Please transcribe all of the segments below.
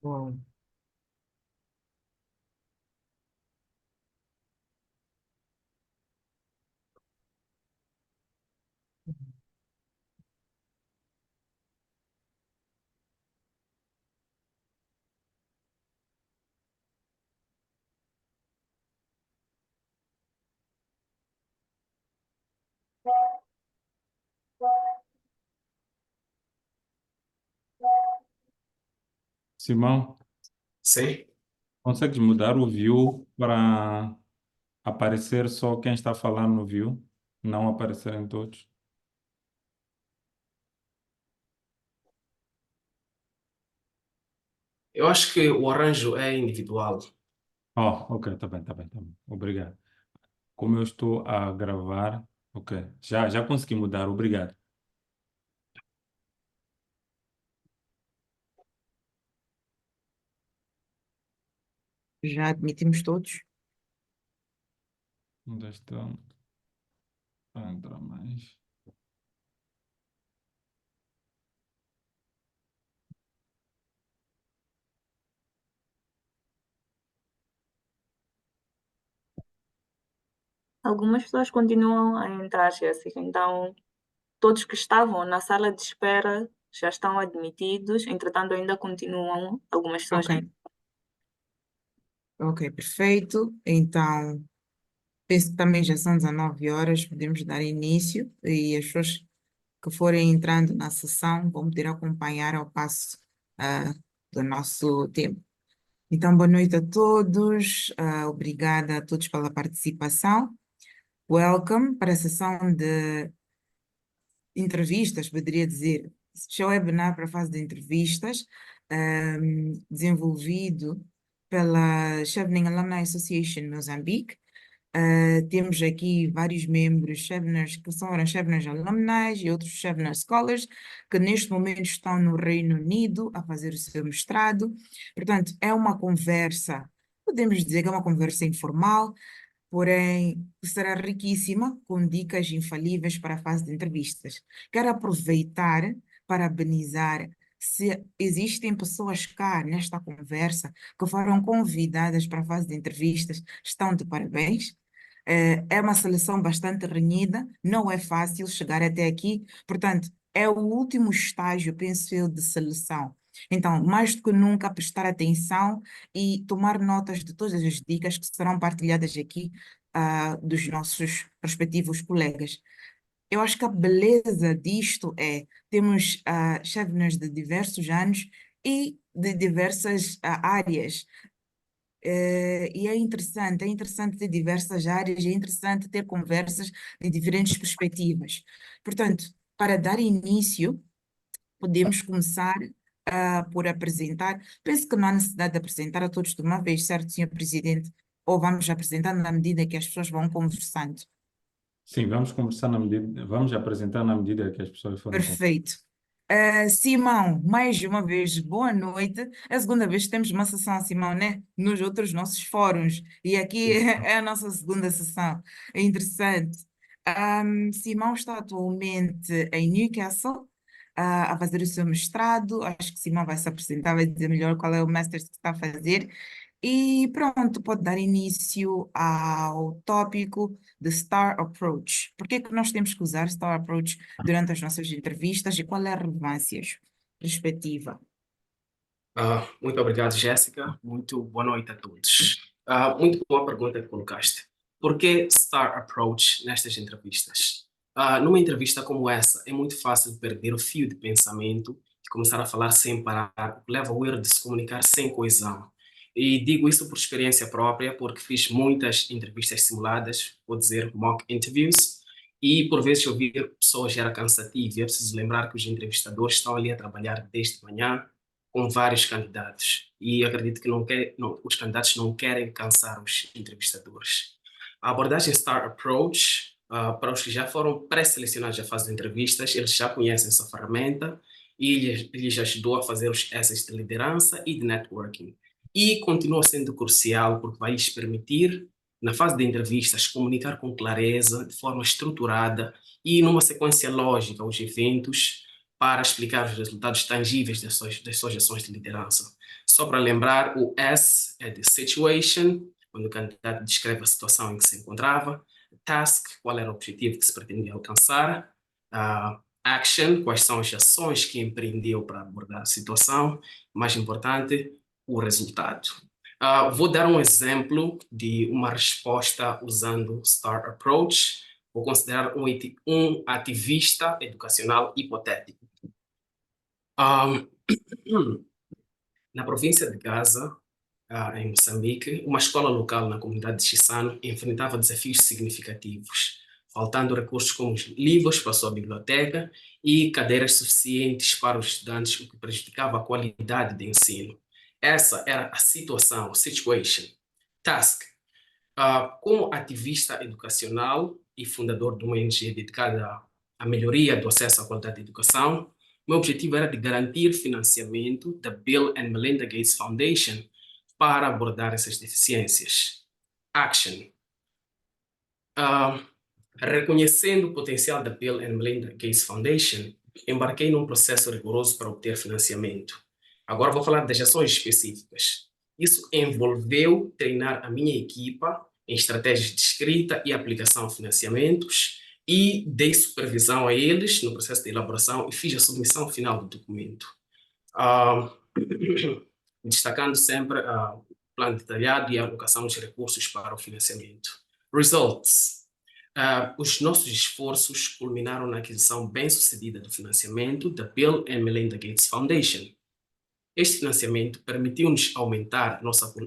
Bom, Simão, Sim, consegues mudar o view para aparecer só quem está falando no view, não aparecerem todos? eu acho que o arranjo é individual. Oh, ok, tá bem, tá bem, tá bem. Obrigado. Como eu estou a gravar, ok, já consegui mudar, obrigado. já admitimos todos. Onde estão? Para entrar mais. Algumas pessoas continuam a entrar, Jéssica. Então, todos que estavam na sala de espera já estão admitidos. Entretanto, ainda continuam algumas pessoas Ok, a entrar. ok, perfeito. Então, penso que também já são 19 horas, podemos dar início e as pessoas que forem entrando na sessão vão poder acompanhar ao passo ah, do nosso tempo. Então, boa noite a todos, obrigada a todos pela participação. Welcome para a sessão de entrevistas, poderia dizer, este webinar para a fase de entrevistas, desenvolvido pela Chevening Alumni Association Moçambique. Temos aqui vários membros, Cheveners, que são Cheveners Alumni e outros Chevener Scholars, que neste momento estão no Reino Unido a fazer o seu mestrado. Portanto, é uma conversa, podemos dizer que é uma conversa informal, porém será riquíssima, com dicas infalíveis para a fase de entrevistas. Quero aproveitar para parabenizar se existem pessoas cá nesta conversa que foram convidadas para a fase de entrevistas, estão de parabéns. É uma seleção bastante renhida, não é fácil chegar até aqui, portanto, é o último estágio, penso eu, de seleção. Então, mais do que nunca, prestar atenção e tomar notas de todas as dicas que serão partilhadas aqui, dos nossos respectivos colegas. Eu acho que a beleza disto é, temos chefinas de diversos anos e de diversas áreas. E é interessante ter diversas áreas, é interessante ter conversas de diferentes perspectivas. Portanto, para dar início, podemos começar por apresentar. Penso que não há necessidade de apresentar a todos de uma vez, certo, Senhor Presidente? Ou vamos apresentando na medida que as pessoas vão conversando. Sim, vamos conversar na medida, vamos apresentar na medida que as pessoas forem com. Perfeito. Simão, mais uma vez, boa noite. É a segunda vez que temos uma sessão, Simão, né? Nos outros nossos fóruns. E aqui é a nossa segunda sessão. É interessante. Simão está atualmente em Newcastle, a fazer o seu mestrado. Acho que Simão vai se apresentar, vai dizer melhor qual é o master que está a fazer. E pronto, pode dar início ao tópico de Star Approach. Por que é que nós temos que usar Star Approach durante as nossas entrevistas e qual é a relevância respectiva? Muito obrigado, Jéssica. Muito boa noite a todos. Muito boa pergunta que colocaste. Por que Star Approach nestas entrevistas? Numa entrevista como essa, é muito fácil perder o fio de pensamento e começar a falar sem parar, o que leva ao erro de se comunicar sem coesão. E digo isso por experiência própria, porque fiz muitas entrevistas simuladas, vou dizer mock interviews, e por vezes ouvir pessoas era cansativo. E é preciso lembrar que os entrevistadores estão ali a trabalhar desde manhã com vários candidatos e acredito que os candidatos não querem cansar os entrevistadores. A abordagem Star Approach, para os que já foram pré-selecionados à fase de entrevistas, eles já conhecem essa ferramenta e lhes ajudou a fazer os essays de liderança e de networking. E continua sendo crucial porque vai lhes permitir, na fase de entrevistas, comunicar com clareza, de forma estruturada e numa sequência lógica os eventos para explicar os resultados tangíveis das suas ações de liderança. Só para lembrar, o S é de situation, quando o candidato descreve a situação em que se encontrava. Task, qual era o objetivo que se pretendia alcançar. Action, quais são as ações que empreendeu para abordar a situação. Mais importante, o resultado. Vou dar um exemplo de uma resposta usando STAR Approach. Vou considerar um ativista educacional hipotético. Na província de Gaza, em Moçambique, uma escola local na comunidade de Chissano enfrentava desafios significativos, faltando recursos como livros para a sua biblioteca e cadeiras suficientes para os estudantes, o que prejudicava a qualidade de ensino. Essa era a situação, situation. Task. Como ativista educacional e fundador de uma ONG dedicada à melhoria do acesso à qualidade de educação, meu objetivo era de garantir financiamento da Bill and Melinda Gates Foundation para abordar essas deficiências. Action. Reconhecendo o potencial da Bill and Melinda Gates Foundation, embarquei num processo rigoroso para obter financiamento. Agora vou falar das ações específicas. Isso envolveu treinar a minha equipa em estratégias de escrita e aplicação de financiamentos e dei supervisão a eles no processo de elaboração e fiz a submissão final do documento. Destacando sempre o plano detalhado e a alocação dos recursos para o financiamento. Results. Os nossos esforços culminaram na aquisição bem-sucedida do financiamento da Bill and Melinda Gates Foundation. Este financiamento permitiu-nos aumentar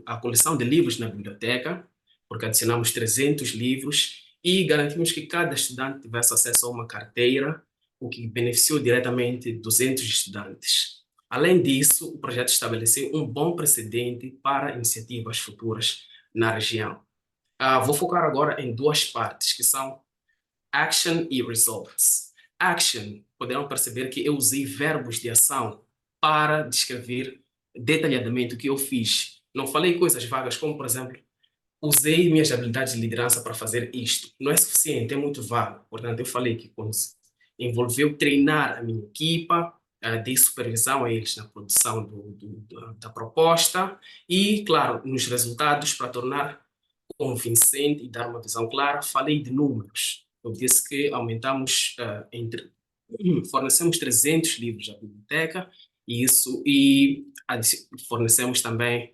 a coleção de livros na biblioteca, porque adicionamos 300 livros e garantimos que cada estudante tivesse acesso a uma carteira, o que beneficiou diretamente 200 estudantes. Além disso, o projeto estabeleceu um bom precedente para iniciativas futuras na região. Vou focar agora em duas partes, que são action e results. Action, poderão perceber que eu usei verbos de ação para descrever detalhadamente o que eu fiz. Não falei coisas vagas, como, por exemplo, usei minhas habilidades de liderança para fazer isto. Não é suficiente, é muito vago. Portanto, eu falei que envolveu treinar a minha equipa, dei supervisão a eles na produção da proposta e, claro, nos resultados para tornar convincente e dar uma visão clara, falei de números. Eu disse que aumentamos, fornecemos 300 livros à biblioteca e fornecemos também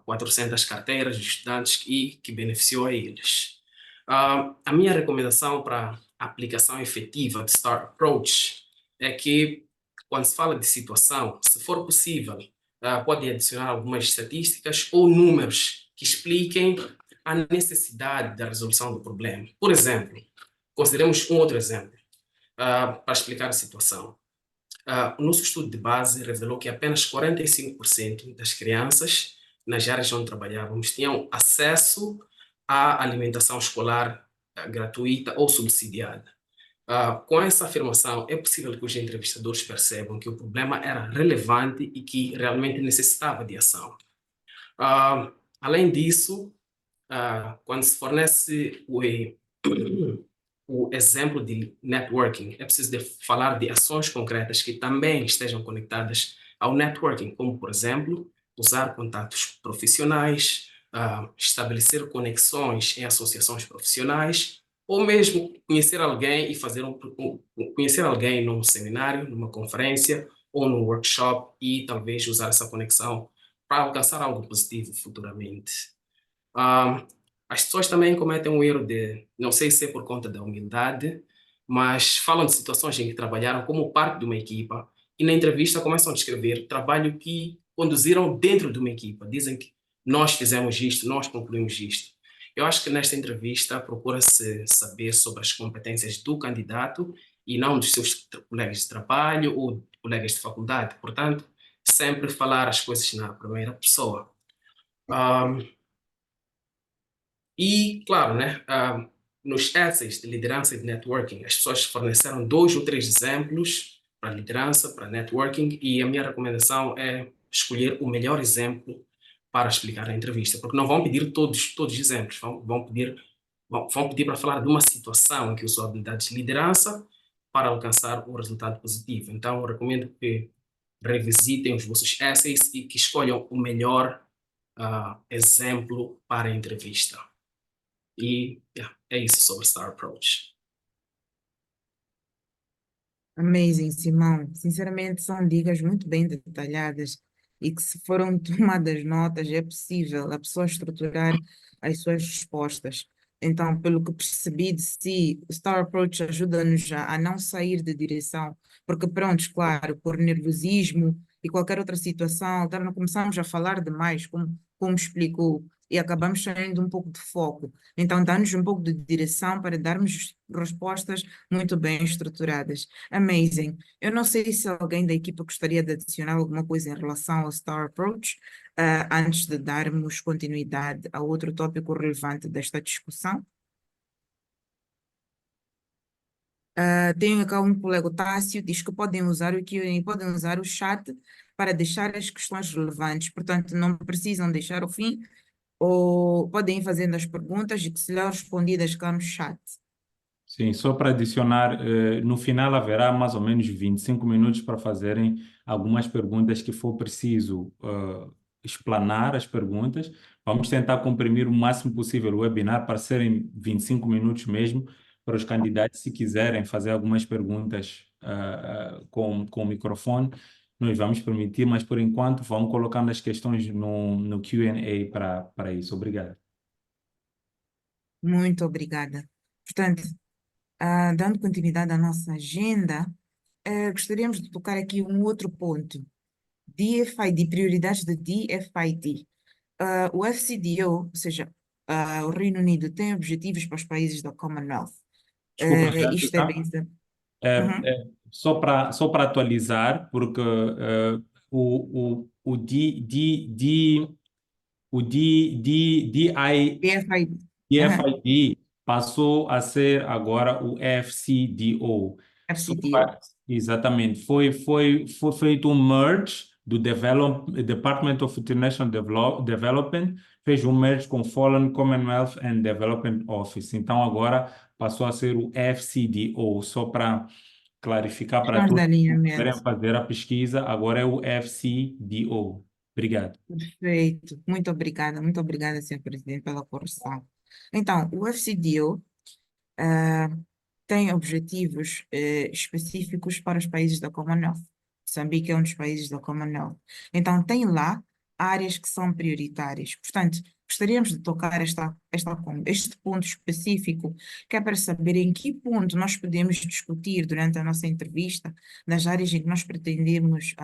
400 carteiras de estudantes que beneficiou a eles. A minha recomendação para a aplicação efetiva de STAR Approach é que, quando se fala de situação, se for possível, pode adicionar algumas estatísticas ou números que expliquem a necessidade da resolução do problema. Por exemplo, consideremos um outro exemplo para explicar a situação. O nosso estudo de base revelou que apenas 45% das crianças nas áreas onde trabalhávamos tinham acesso à alimentação escolar gratuita ou subsidiada. Com essa afirmação, é possível que os entrevistadores percebam que o problema era relevante e que realmente necessitava de ação. Além disso, quando se fornece o exemplo de networking, é preciso falar de ações concretas que também estejam conectadas ao networking, como, por exemplo, usar contatos profissionais, estabelecer conexões em associações profissionais, ou mesmo conhecer alguém e conhecer alguém num seminário, numa conferência ou num workshop e talvez usar essa conexão para alcançar algo positivo futuramente. As pessoas também cometem um erro de, não sei se é por conta da humildade, mas falam de situações em que trabalharam como parte de uma equipa e na entrevista começam a descrever trabalho que conduziram dentro de uma equipa. Dizem que nós fizemos isto, nós concluímos isto. Eu acho que nesta entrevista procura-se saber sobre as competências do candidato e não dos seus colegas de trabalho ou colegas de faculdade. Portanto, sempre falar as coisas na primeira pessoa. E, claro, né, nos essays de liderança e de networking, as pessoas forneceram 2 ou 3 exemplos para liderança, para networking, e a minha recomendação é escolher o melhor exemplo para explicar a entrevista, porque não vão pedir todos os exemplos, vão pedir para falar de uma situação em que usou habilidades de liderança para alcançar um resultado positivo. Então, eu recomendo que revisitem os vossos essays e que escolham o melhor exemplo para a entrevista. E é isso sobre Star Approach. Amazing, Simão. Sinceramente, são dicas muito bem detalhadas e que, se foram tomadas notas, é possível a pessoa estruturar as suas respostas. Então, pelo que percebi de si, o Star Approach ajuda-nos a não sair de direção, porque, pronto, claro, por nervosismo e qualquer outra situação, começamos a falar demais, como explicou, e acabamos saindo um pouco de foco. Então, dá-nos um pouco de direção para darmos respostas muito bem estruturadas. Amazing. Eu não sei se alguém da equipa gostaria de adicionar alguma coisa em relação ao Star Approach, antes de darmos continuidade a outro tópico relevante desta discussão. Tenho cá um colega, o Tássio, diz que podem usar o Q&A, podem usar o chat para deixar as questões relevantes, portanto, não precisam deixar ao fim, ou podem ir fazendo as perguntas e que serão respondidas cá no chat. Sim, só para adicionar, no final haverá mais ou menos 25 minutos para fazerem algumas perguntas que for preciso explanar as perguntas. Vamos tentar comprimir o máximo possível o webinar para serem 25 minutos mesmo, para os candidatos, se quiserem fazer algumas perguntas com o microfone, nós vamos permitir, mas por enquanto vão colocando as questões no Q&A para isso. Obrigado. Muito obrigada. Portanto, dando continuidade à nossa agenda, gostaríamos de tocar aqui um outro ponto. DFID, prioridades de DFID. O FCDO, ou seja, o Reino Unido, tem objetivos para os países da Commonwealth. Desculpa, Isto é Jéssica. bem. Uhum. Só para atualizar, porque o DFID. Uhum. DFID passou a ser agora o FCDO. FCDO. Exatamente. Foi feito um merge do Department of International Development, fez um merge com Foreign Commonwealth and Development Office. Então agora passou a ser o FCDO, só para clarificar para Questões de todos que alinhamento. querem fazer a pesquisa, agora é o FCDO. Obrigado. Perfeito. Muito obrigada, Sr. Presidente, pela correção. Então, o FCDO tem objetivos específicos para os países da Commonwealth. Moçambique é um dos países da Commonwealth. Então, tem lá áreas que são prioritárias. Portanto, gostaríamos de tocar este ponto específico, que é para saber em que ponto nós podemos discutir durante a nossa entrevista, nas áreas em que nós pretendemos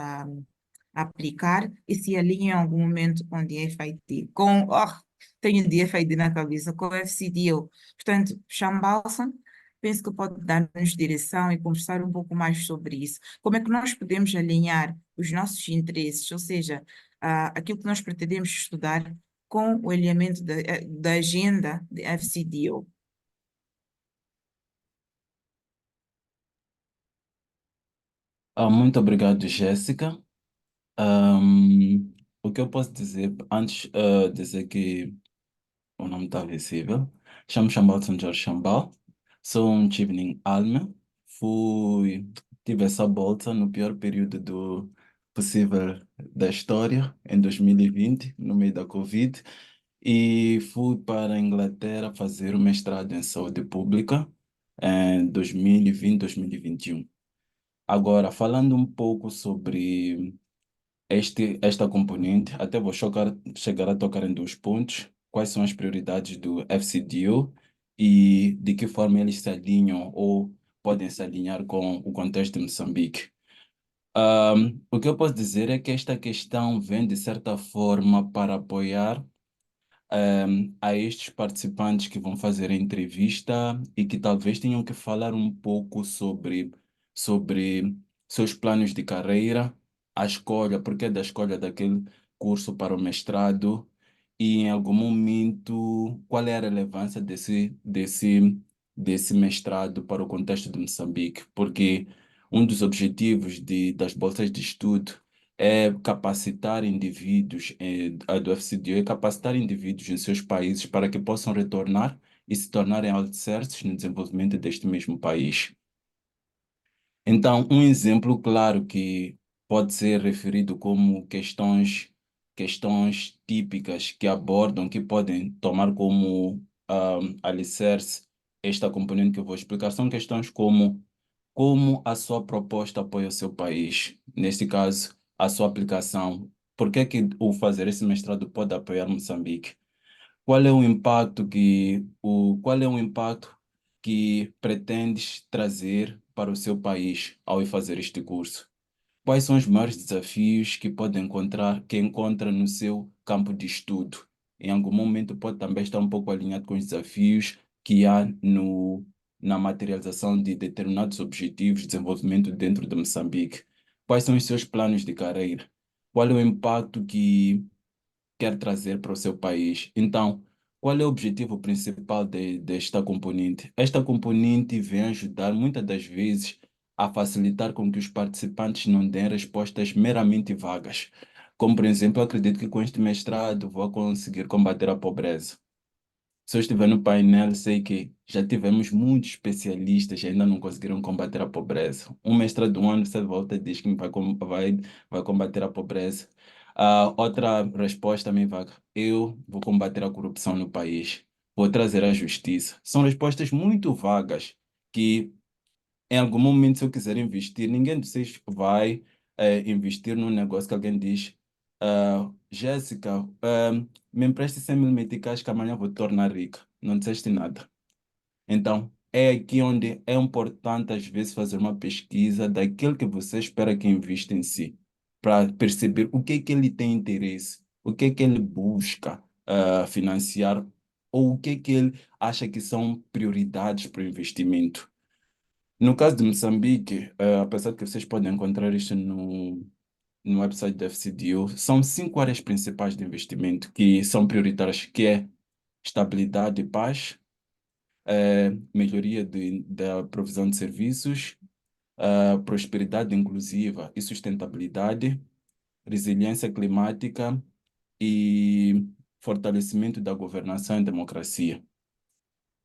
aplicar e se alinha em algum momento com o DFID, tenho DFID na cabeça, com o FCDO. Portanto, Chambalson, penso que pode dar-nos direção e conversar um pouco mais sobre isso. Como é que nós podemos alinhar os nossos interesses, ou seja, aquilo que nós pretendemos estudar com o alinhamento da agenda de FCDO? Muito obrigado, Jéssica. O que eu posso dizer antes, dizer que o nome está visível. Chamo Chambal São Jorge Chambal. Sou um Chivening Alma. Tive essa bolsa no pior período possível da história, em 2020, no meio da Covid, e fui para a Inglaterra fazer o mestrado em saúde pública em 2020, 2021. Agora, falando um pouco sobre esta componente, até vou chegar a tocar em 2 pontos. Quais são as prioridades do FCDO e de que forma eles se alinham ou podem se alinhar com o contexto de Moçambique. O que eu posso dizer é que esta questão vem, de certa forma, para apoiar a estes participantes que vão fazer a entrevista e que talvez tenham que falar um pouco sobre seus planos de carreira, a escolha, porque da escolha daquele curso para o mestrado e, em algum momento, qual é a relevância desse mestrado para o contexto de Moçambique, porque um dos objetivos das bolsas de estudo é capacitar indivíduos, a do FCDO é capacitar indivíduos em seus países para que possam retornar e se tornarem alicerces no desenvolvimento deste mesmo país. Então, um exemplo claro que pode ser referido como questões típicas que abordam, que podem tomar como alicerce esta componente que eu vou explicar. São questões como a sua proposta apoia o seu país. Neste caso, a sua aplicação. Por que que o fazer esse mestrado pode apoiar Moçambique? Qual é o impacto que pretendes trazer para o seu país ao ir fazer este curso? Quais são os maiores desafios que encontra no seu campo de estudo? Em algum momento pode também estar um pouco alinhado com os desafios que há na materialização de determinados objetivos de desenvolvimento dentro de Moçambique. Quais são os seus planos de carreira? Qual é o impacto que quer trazer para o seu país? Então, qual é o objetivo principal desta componente? Esta componente vem ajudar muitas das vezes a facilitar com que os participantes não deem respostas meramente vagas. Como, por exemplo, eu acredito que com este mestrado vou conseguir combater a pobreza. Se eu estiver no painel, sei que já tivemos muitos especialistas e ainda não conseguiram combater a pobreza. Um mestrado de um ano, você volta e diz que vai combater a pobreza. Outra resposta também vaga. Eu vou combater a corrupção no país. Vou trazer a justiça. São respostas muito vagas que em algum momento, se eu quiser investir, ninguém de vocês vai investir num negócio que alguém diz, Jéssica, me empreste 100 mil meticais que amanhã vou te tornar rica. Não disseste nada. Então, é aqui onde é importante, às vezes, fazer uma pesquisa daquilo que você espera que invista em si, para perceber o que é que ele tem interesse, o que é que ele busca financiar, ou o que é que ele acha que são prioridades para o investimento. No caso de Moçambique, apesar de que vocês podem encontrar isto no website da FCDU, são 5 áreas principais de investimento que são prioritárias, que é estabilidade e paz, melhoria da provisão de serviços, prosperidade inclusiva e sustentabilidade, resiliência climática e fortalecimento da governação e democracia.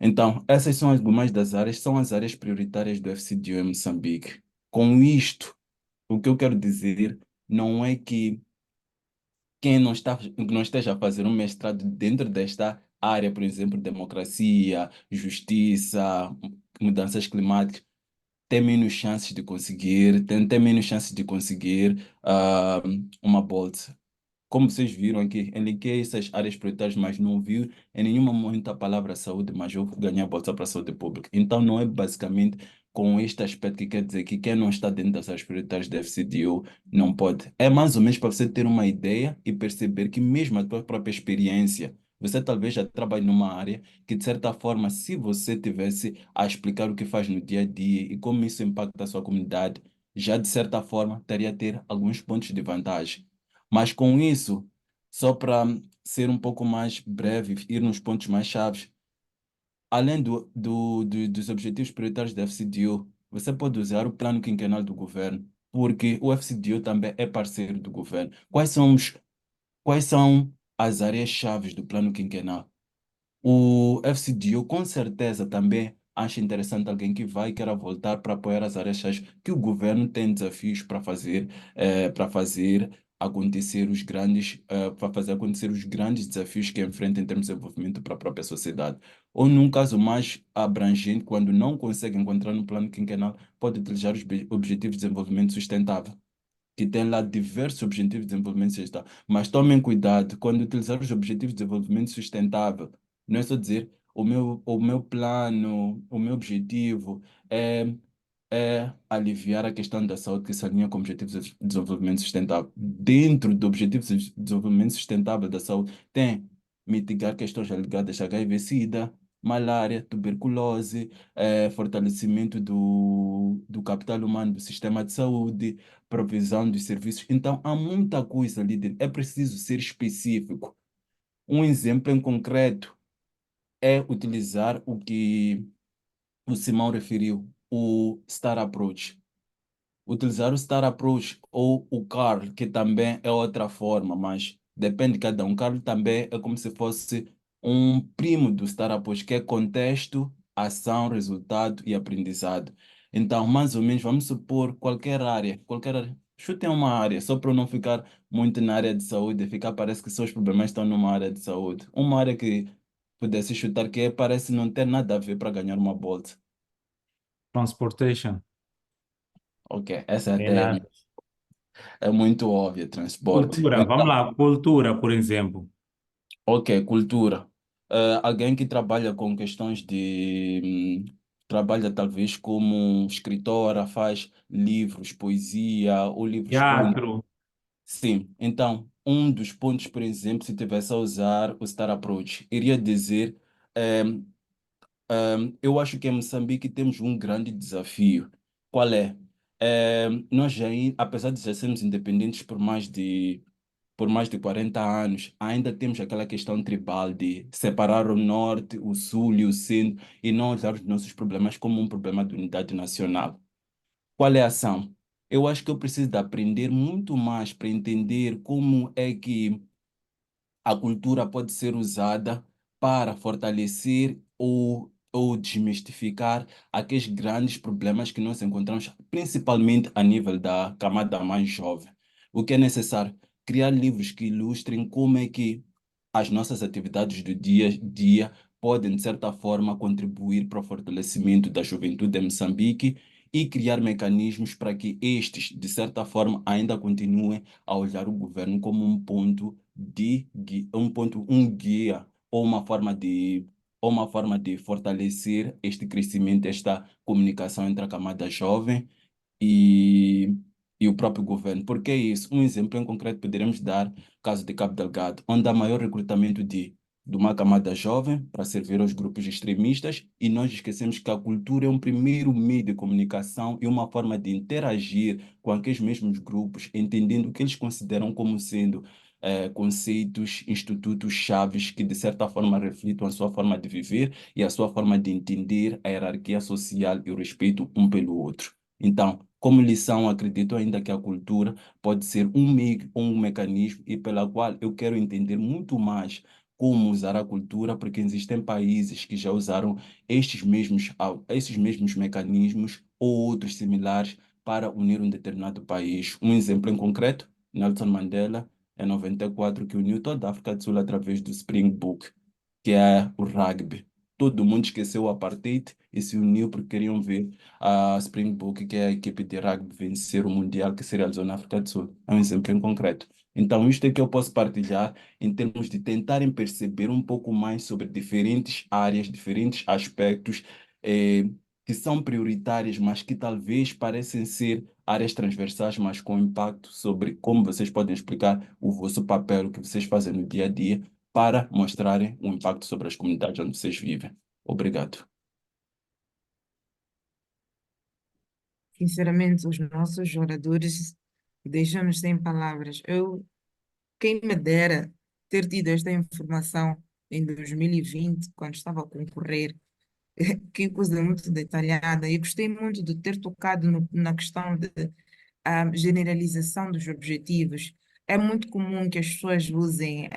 Então, essas são algumas das áreas, são as áreas prioritárias do FCDU em Moçambique. Com isto, o que eu quero dizer não é que quem não esteja a fazer um mestrado dentro desta área, por exemplo, democracia, justiça, mudanças climáticas, tem menos chances de conseguir, tem menos chances de conseguir uma bolsa. Como vocês viram aqui, elenquei essas áreas prioritárias, mas não vi em nenhum momento a palavra saúde, mas eu vou ganhar bolsa para a saúde pública. Então, não é basicamente com este aspecto que quer dizer que quem não está dentro das áreas prioritárias da FCDU não pode. É mais ou menos para você ter uma ideia e perceber que mesmo a tua própria experiência, você talvez já trabalhe numa área que, de certa forma, se você tivesse a explicar o que faz no dia a dia e como isso impacta a sua comunidade, já de certa forma estaria a ter alguns pontos de vantagem. Mas com isso, só para ser um pouco mais breve, ir nos pontos mais chaves, além dos objetivos prioritários da FCDU, você pode usar o plano quinquenal do governo, porque o FCDU também é parceiro do governo. Quais são as áreas-chaves do plano quinquenal? O FCDU com certeza também acha interessante alguém que vai e queira voltar para apoiar as áreas-chave que o governo tem desafios para fazer acontecer para fazer acontecer os grandes desafios que enfrenta em termos de desenvolvimento para a própria sociedade. Ou num caso mais abrangente, quando não consegue encontrar no plano quinquenal, pode utilizar os Objetivos de Desenvolvimento Sustentável que tem lá diversos objetivos de desenvolvimento sustentável. Mas tomem cuidado, quando utilizar os objetivos de desenvolvimento sustentável, não é só dizer o meu plano, o meu objetivo é, é aliviar a questão da saúde que se alinha com objetivos de desenvolvimento sustentável. Dentro do objetivo de desenvolvimento sustentável da saúde, tem mitigar questões ligadas a HIV-Sida, malária, tuberculose, fortalecimento do capital humano do sistema de saúde, provisão de serviços. Então, há muita coisa ali dentro. É preciso ser específico. Um exemplo em concreto é utilizar o que o Simão referiu, o Star Approach. Utilizar o Star Approach ou o CARL, que também é outra forma, mas depende de cada um. CARL também é como se fosse um primo do Star Approach, que é contexto, ação, resultado e aprendizado. Então, mais ou menos, vamos supor qualquer área, Chutem uma área, só para não ficar muito na área de saúde, ficar parece que só os problemas estão numa área de saúde. Uma área que pudesse chutar parece não ter nada a ver para ganhar uma bolsa. Transportation. Ok, essa Tem até nada. é muito óbvia, transporte. Cultura, vamos lá, cultura, por exemplo. Ok, cultura. Alguém que trabalha com questões trabalha talvez como escritora, faz livros, poesia ou livros únicos. Teatro. Sim, então, um dos pontos, por exemplo, se tivesse a usar o Star Approach, iria dizer, eh, eu acho que em Moçambique temos um grande desafio. Qual é? Nós já, apesar de já sermos independentes por mais de 40 anos, ainda temos aquela questão tribal de separar o norte, o sul e o centro e não olhar os nossos problemas como um problema de unidade nacional. Qual é a ação? Eu acho que eu preciso de aprender muito mais para entender como é que a cultura pode ser usada para fortalecer ou desmistificar aqueles grandes problemas que nós encontramos, principalmente a nível da camada mais jovem. O que é necessário? Criar livros que ilustrem como é que as nossas atividades do dia a dia podem, de certa forma, contribuir para o fortalecimento da juventude em Moçambique e criar mecanismos para que estes, de certa forma, ainda continuem a olhar o governo como um ponto um guia ou uma forma de fortalecer este crescimento, esta comunicação entre a camada jovem e, e o próprio governo. Por que isso? Um exemplo em concreto poderemos dar, caso de Cabo Delgado, onde há maior recrutamento de uma camada jovem para servir aos grupos extremistas e nós esquecemos que a cultura é um primeiro meio de comunicação e uma forma de interagir com aqueles mesmos grupos, entendendo o que eles consideram como sendo conceitos, institutos chaves que de certa forma refletem a sua forma de viver e a sua forma de entender a hierarquia social e o respeito um pelo outro. Então, como lição, acredito ainda que a cultura pode ser um meio, um mecanismo e pela qual eu quero entender muito mais como usar a cultura, porque existem países que já usaram estes mesmos mecanismos ou outros similares para unir um determinado país. Um exemplo em concreto, Nelson Mandela, em 94, que uniu toda a África do Sul através do Springbok, que é o rugby. Todo mundo esqueceu o apartheid e se uniu porque queriam ver a Springbok, que é a equipe de rugby, vencer o Mundial que se realizou na África do Sul. É um exemplo em concreto. Então, isto é que eu posso partilhar em termos de tentarem perceber um pouco mais sobre diferentes áreas, diferentes aspectos eh, que são prioritárias, mas que talvez parecem ser áreas transversais, mas com impacto sobre como vocês podem explicar o vosso papel, o que vocês fazem no dia a dia, para mostrarem o impacto sobre as comunidades onde vocês vivem. Obrigado. Sinceramente, os nossos oradores deixam-nos sem palavras. Quem me dera ter tido esta informação em 2020, quando estava a concorrer. Que coisa muito detalhada. E gostei muito de ter tocado na questão de generalização dos objetivos. É muito comum que as pessoas usem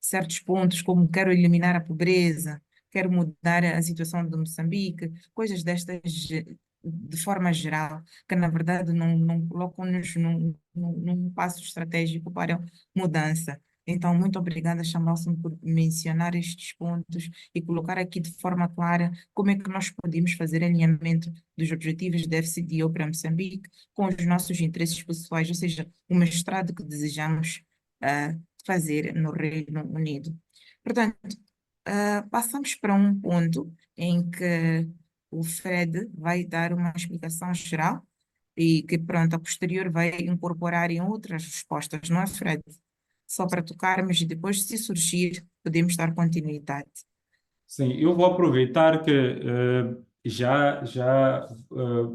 certos pontos como quero eliminar a pobreza, quero mudar a situação de Moçambique, coisas destas de forma geral, que na verdade não colocam-nos num passo estratégico para mudança. Então, muito obrigada, Chambalson, por mencionar estes pontos e colocar aqui de forma clara como é que nós podemos fazer alinhamento dos objetivos de FCDO para Moçambique com os nossos interesses pessoais, ou seja, o mestrado que desejamos fazer no Reino Unido. Portanto, passamos para um ponto em que o Fred vai dar uma explicação geral e que, pronto, a posterior vai incorporar em outras respostas, não é, Fred? Só para tocarmos e depois, se surgir, podemos dar continuidade. Sim, eu vou aproveitar que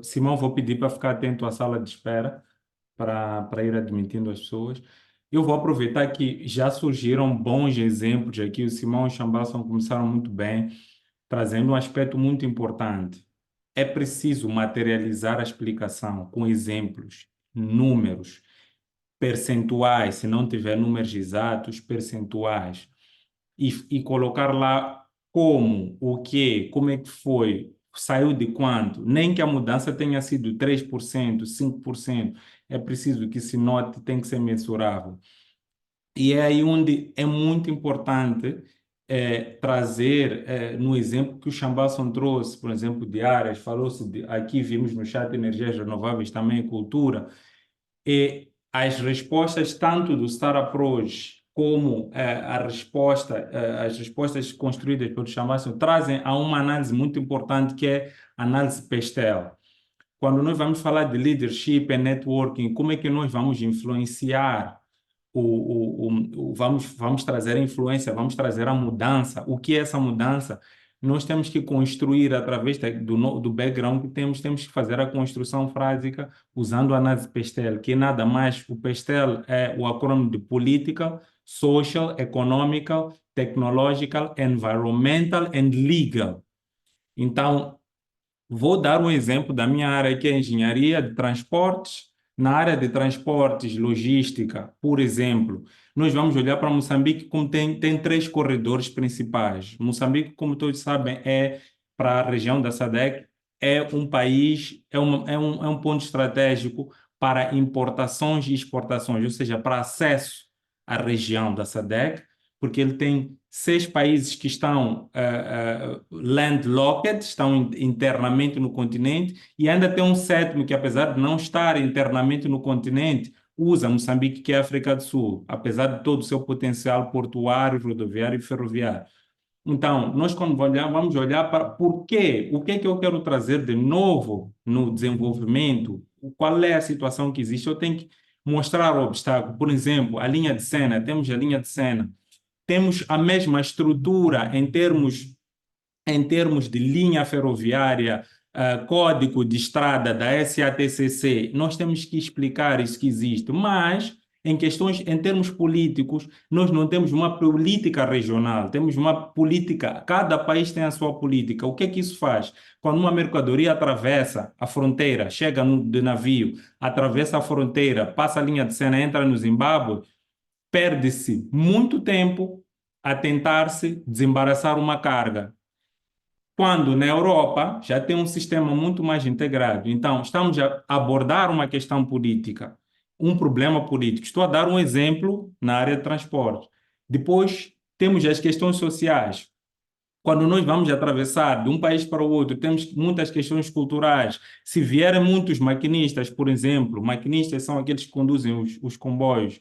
Simão, vou pedir para ficar atento à sala de espera para ir admitindo as pessoas. Eu vou aproveitar que já surgiram bons exemplos aqui. O Simão e o Chambalson começaram muito bem, trazendo um aspecto muito importante. É preciso materializar a explicação com exemplos, números, percentuais, se não tiver números exatos, percentuais e colocar lá como, o que, como é que foi, saiu de quanto, nem que a mudança tenha sido 3%, 5%. é preciso que se note, tem que ser mensurável. E é aí onde é muito importante trazer, no exemplo que o Chambalson trouxe, por exemplo, de áreas, falou-se aqui vimos no chat energias renováveis, também cultura, e as respostas tanto do Star Approach como as respostas construídas pelo Chambalson trazem a uma análise muito importante que é a análise Pestel. Quando nós vamos falar de leadership e networking, como é que nós vamos influenciar vamos trazer a influência, vamos trazer a mudança. O que é essa mudança? Nós temos que construir através do background que temos que fazer a construção frásica usando a análise Pestel, que é nada mais, o Pestel é o acrônimo de Political, Social, Economical, Technological, Environmental and Legal. Então, vou dar um exemplo da minha área, que é engenharia de transportes. Na área de transportes, logística, por exemplo, nós vamos olhar para Moçambique como tem 3 corredores principais. Moçambique, como todos sabem, para a região da SADC, é um país, é um ponto estratégico para importações e exportações, ou seja, para acesso à região da SADC, porque ele tem 6 países que estão landlocked, estão internamente no continente, e ainda tem um 7º que, apesar de não estar internamente no continente, usa Moçambique, que é a África do Sul, apesar de todo o seu potencial portuário, rodoviário e ferroviário. Então, nós quando vamos olhar para por quê, o que é que eu quero trazer de novo no desenvolvimento, qual é a situação que existe, eu tenho que mostrar o obstáculo. Por exemplo, a linha de Sena, temos a linha de Sena, temos a mesma estrutura em termos de linha ferroviária, código de estrada da SATCC, nós temos que explicar isso que existe, mas em termos políticos, nós não temos uma política regional, temos uma política, cada país tem a sua política. O que é que isso faz? Quando uma mercadoria atravessa a fronteira, chega de navio, atravessa a fronteira, passa a linha de Sena, entra no Zimbábue, perde-se muito tempo a tentar-se desembaraçar uma carga. Quando na Europa já tem um sistema muito mais integrado. Então, estamos a abordar uma questão política, um problema político. Estou a dar um exemplo na área de transporte. Depois, temos as questões sociais. Quando nós vamos atravessar de um país para o outro, temos muitas questões culturais. Se vierem muitos maquinistas, por exemplo, maquinistas são aqueles que conduzem os comboios,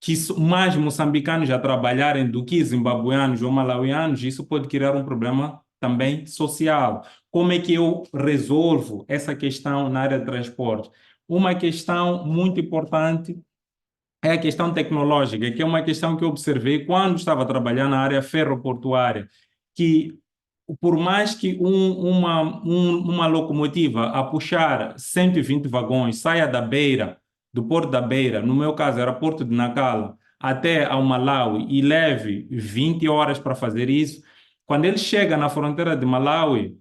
que mais moçambicanos a trabalharem do que zimbabueanos ou malauianos, isso pode criar um problema também social. Como é que eu resolvo essa questão na área de transporte? Uma questão muito importante é a questão tecnológica, que é uma questão que eu observei quando estava trabalhando na área ferroportuária, que por mais que uma locomotiva a puxar 120 vagões saia da Beira, do Porto da Beira, no meu caso era Porto de Nacala, até ao Malawi e leve 20 horas para fazer isso, quando ele chega na fronteira de Malawi,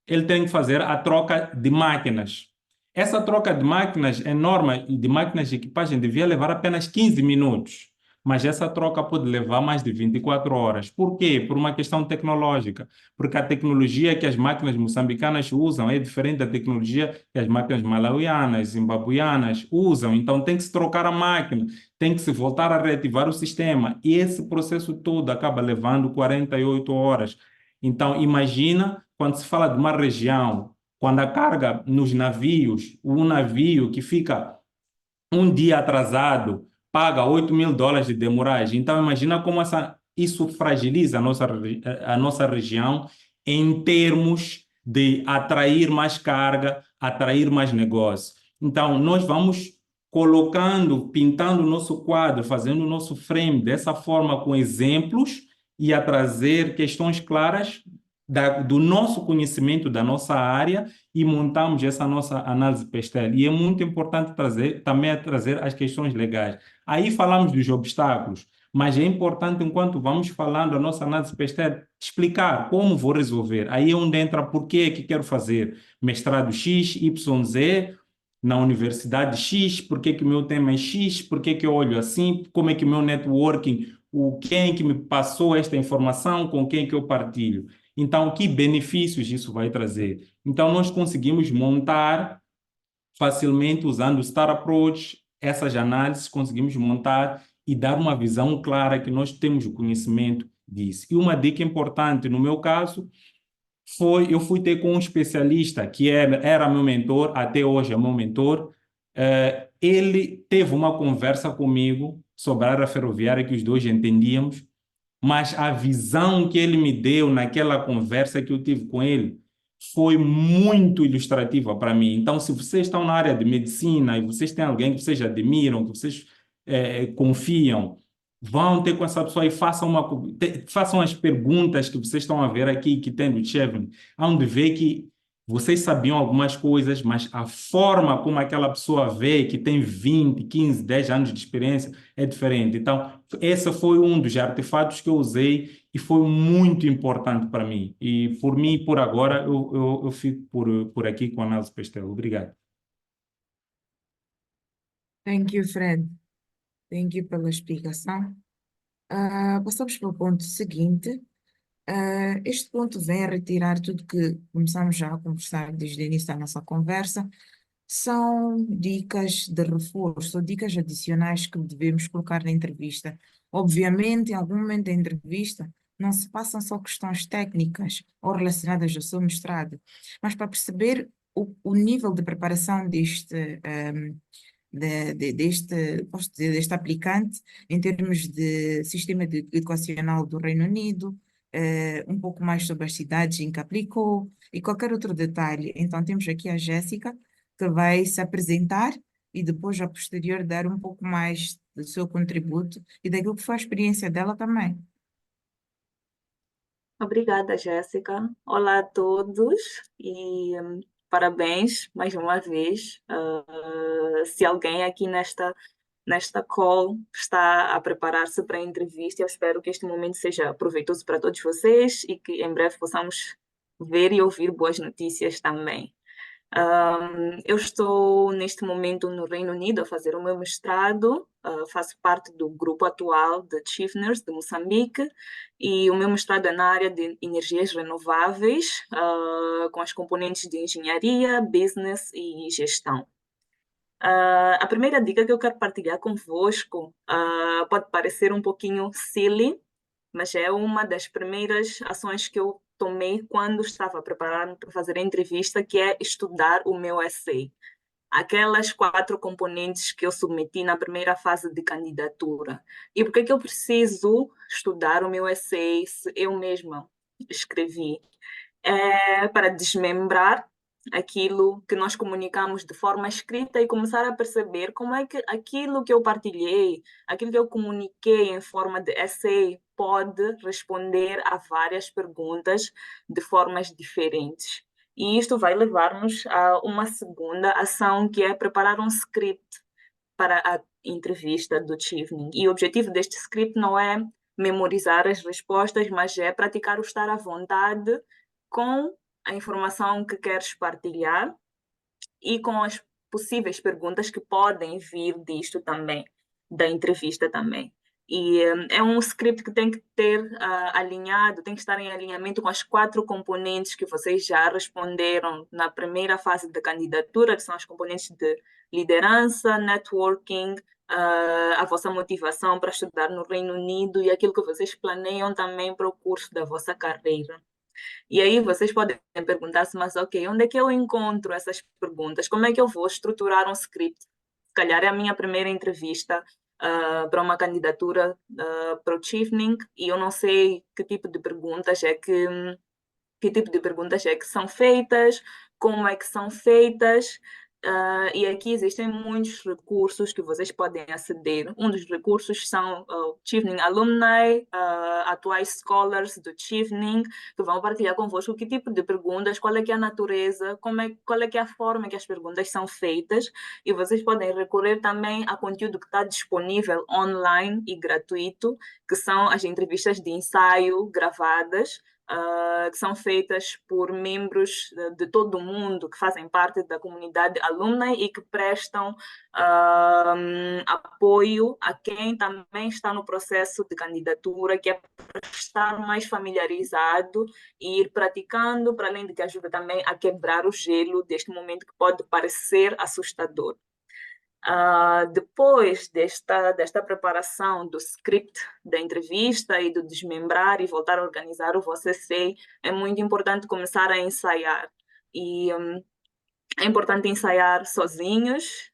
ele tem que fazer a troca de máquinas. Essa troca de máquinas é norma, de máquinas de equipagem devia levar apenas 15 minutos, mas essa troca pode levar mais de 24 horas. Por quê? Por uma questão tecnológica, porque a tecnologia que as máquinas moçambicanas usam é diferente da tecnologia que as máquinas malauianas, zimbabuianas usam, então tem que se trocar a máquina, tem que se voltar a reativar o sistema, e esse processo todo acaba levando 48 horas. Então, imagina quando se fala de uma região, quando a carga nos navios, um navio que fica um dia atrasado, paga $8.000 de demurragem. Então, imagina como isso fragiliza a nossa região em termos de atrair mais carga, atrair mais negócio. Então, nós vamos pintando o nosso quadro, fazendo o nosso frame dessa forma, com exemplos, e a trazer questões claras do nosso conhecimento, da nossa área, e montamos essa nossa análise Pestel. E é muito importante também trazer as questões legais. Aí falamos dos obstáculos, mas é importante, enquanto vamos falando a nossa análise Pestel, explicar como vou resolver. Aí é onde entra por que quero fazer mestrado X, Y, Z, na universidade X, por que o meu tema é X, por que eu olho assim, como é que o meu networking, quem que me passou esta informação, com quem que eu partilho. Então, que benefícios isso vai trazer? Então, nós conseguimos montar facilmente usando o Star Approach, essas análises conseguimos montar e dar uma visão clara que nós temos o conhecimento disso. E uma dica importante, no meu caso, eu fui ter com um especialista que era meu mentor, até hoje é meu mentor. Ele teve uma conversa comigo sobre a área ferroviária que os dois entendíamos, mas a visão que ele me deu naquela conversa que eu tive com ele foi muito ilustrativa para mim. Então, se vocês estão na área de medicina e vocês têm alguém que vocês admiram, que vocês confiam, vão ter com essa pessoa e façam as perguntas que vocês estão a ver aqui, que tem do Chevening, onde vê que vocês sabiam algumas coisas, mas a forma como aquela pessoa vê, que tem 20, 15, 10 anos de experiência, é diferente. Então, esse foi um dos artefatos que eu usei e foi muito importante para mim. E por mim, por agora, eu fico por aqui com a análise Pestelo. Obrigado. Thank you, Fred. Thank you pela explicação. Passamos para o ponto seguinte. Este ponto vem a retirar tudo que começamos já a conversar desde o início da nossa conversa. São dicas de reforço, ou dicas adicionais que devemos colocar na entrevista. Obviamente, em algum momento da entrevista, não se passam só questões técnicas ou relacionadas ao seu mestrado, mas para perceber o nível de preparação deste aplicante em termos de sistema educacional do Reino Unido, um pouco mais sobre as cidades em que aplicou e qualquer outro detalhe. Então, temos aqui a Jéssica, que vai se apresentar e depois, a posterior, dar um pouco mais do seu contributo e daquilo que foi a experiência dela também. Obrigada, Jéssica. Olá a todos e parabéns mais uma vez. Se alguém aqui nesta call está a preparar-se para a entrevista, eu espero que este momento seja proveitoso para todos vocês e que em breve possamos ver e ouvir boas notícias também. Eu estou neste momento no Reino Unido a fazer o meu mestrado, faço parte do grupo atual de Achievers de Moçambique e o meu mestrado é na área de energias renováveis, com as componentes de engenharia, business e gestão. A primeira dica que eu quero partilhar convosco pode parecer um pouquinho silly, mas é uma das primeiras ações que eu tomei quando estava preparando para fazer a entrevista, que é estudar o meu essay. Aquelas 4 componentes que eu submeti na primeira fase de candidatura. E por que eu preciso estudar o meu essay se eu mesma escrevi? É para desmembrar aquilo que nós comunicamos de forma escrita e começar a perceber como é que aquilo que eu partilhei, aquilo que eu comuniquei em forma de essay pode responder a várias perguntas de formas diferentes. E isto vai levar-nos a uma segunda ação, que é preparar um script para a entrevista do Chevening. E o objetivo deste script não é memorizar as respostas, mas é praticar o estar à vontade com a informação que queres partilhar e com as possíveis perguntas que podem vir disto também, da entrevista também. E é um script que tem que ter alinhado, tem que estar em alinhamento com as 4 componentes que vocês já responderam na primeira fase da candidatura, que são as componentes de liderança, networking, a vossa motivação para estudar no Reino Unido e aquilo que vocês planeiam também para o curso da vossa carreira. E aí vocês podem perguntar-se, mas ok, onde é que eu encontro essas perguntas? Como é que eu vou estruturar um script? Se calhar é a minha primeira entrevista para uma candidatura para o Chevening e eu não sei que tipo de perguntas é que são feitas, como é que são feitas. E aqui existem muitos recursos que vocês podem aceder. Um dos recursos são o Chevening Alumni, atuais scholars do Chevening, que vão partilhar convosco que tipo de perguntas, qual é que é a natureza, qual é que é a forma que as perguntas são feitas, e vocês podem recorrer também a conteúdo que está disponível online e gratuito, que são as entrevistas de ensaio gravadas, que são feitas por membros de todo o mundo que fazem parte da comunidade alumni e que prestam apoio a quem também está no processo de candidatura, que é para estar mais familiarizado e ir praticando, para além de que ajuda também a quebrar o gelo deste momento que pode parecer assustador. Depois desta preparação do script da entrevista e do desmembrar e voltar a organizar o vosso essay, é muito importante começar a ensaiar. E é importante ensaiar sozinhos,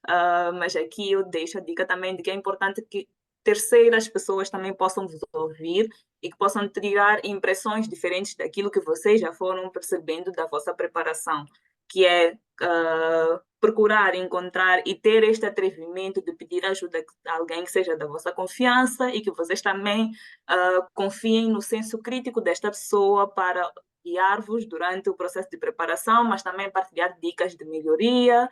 mas aqui eu deixo a dica também de que é importante que terceiras pessoas também possam vos ouvir e que possam tirar impressões diferentes daquilo que vocês já foram percebendo da vossa preparação, que é procurar encontrar e ter este atrevimento de pedir ajuda a alguém que seja da vossa confiança e que vocês também confiem no senso crítico desta pessoa para guiar-vos durante o processo de preparação, mas também partilhar dicas de melhoria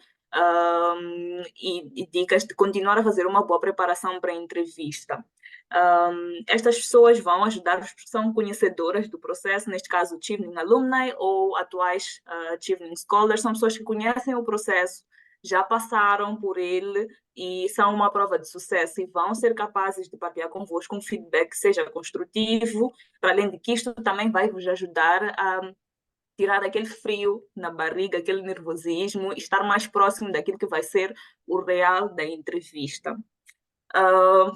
e dicas de continuar a fazer uma boa preparação para a entrevista. Estas pessoas vão ajudar-vos, são conhecedoras do processo, neste caso Chevening Alumni ou atuais Chevening Scholars, são pessoas que conhecem o processo, já passaram por ele e são uma prova de sucesso e vão ser capazes de partilhar convosco um feedback que seja construtivo, para além de que isto também vai vos ajudar a tirar aquele frio na barriga, aquele nervosismo, estar mais próximo daquilo que vai ser o real da entrevista.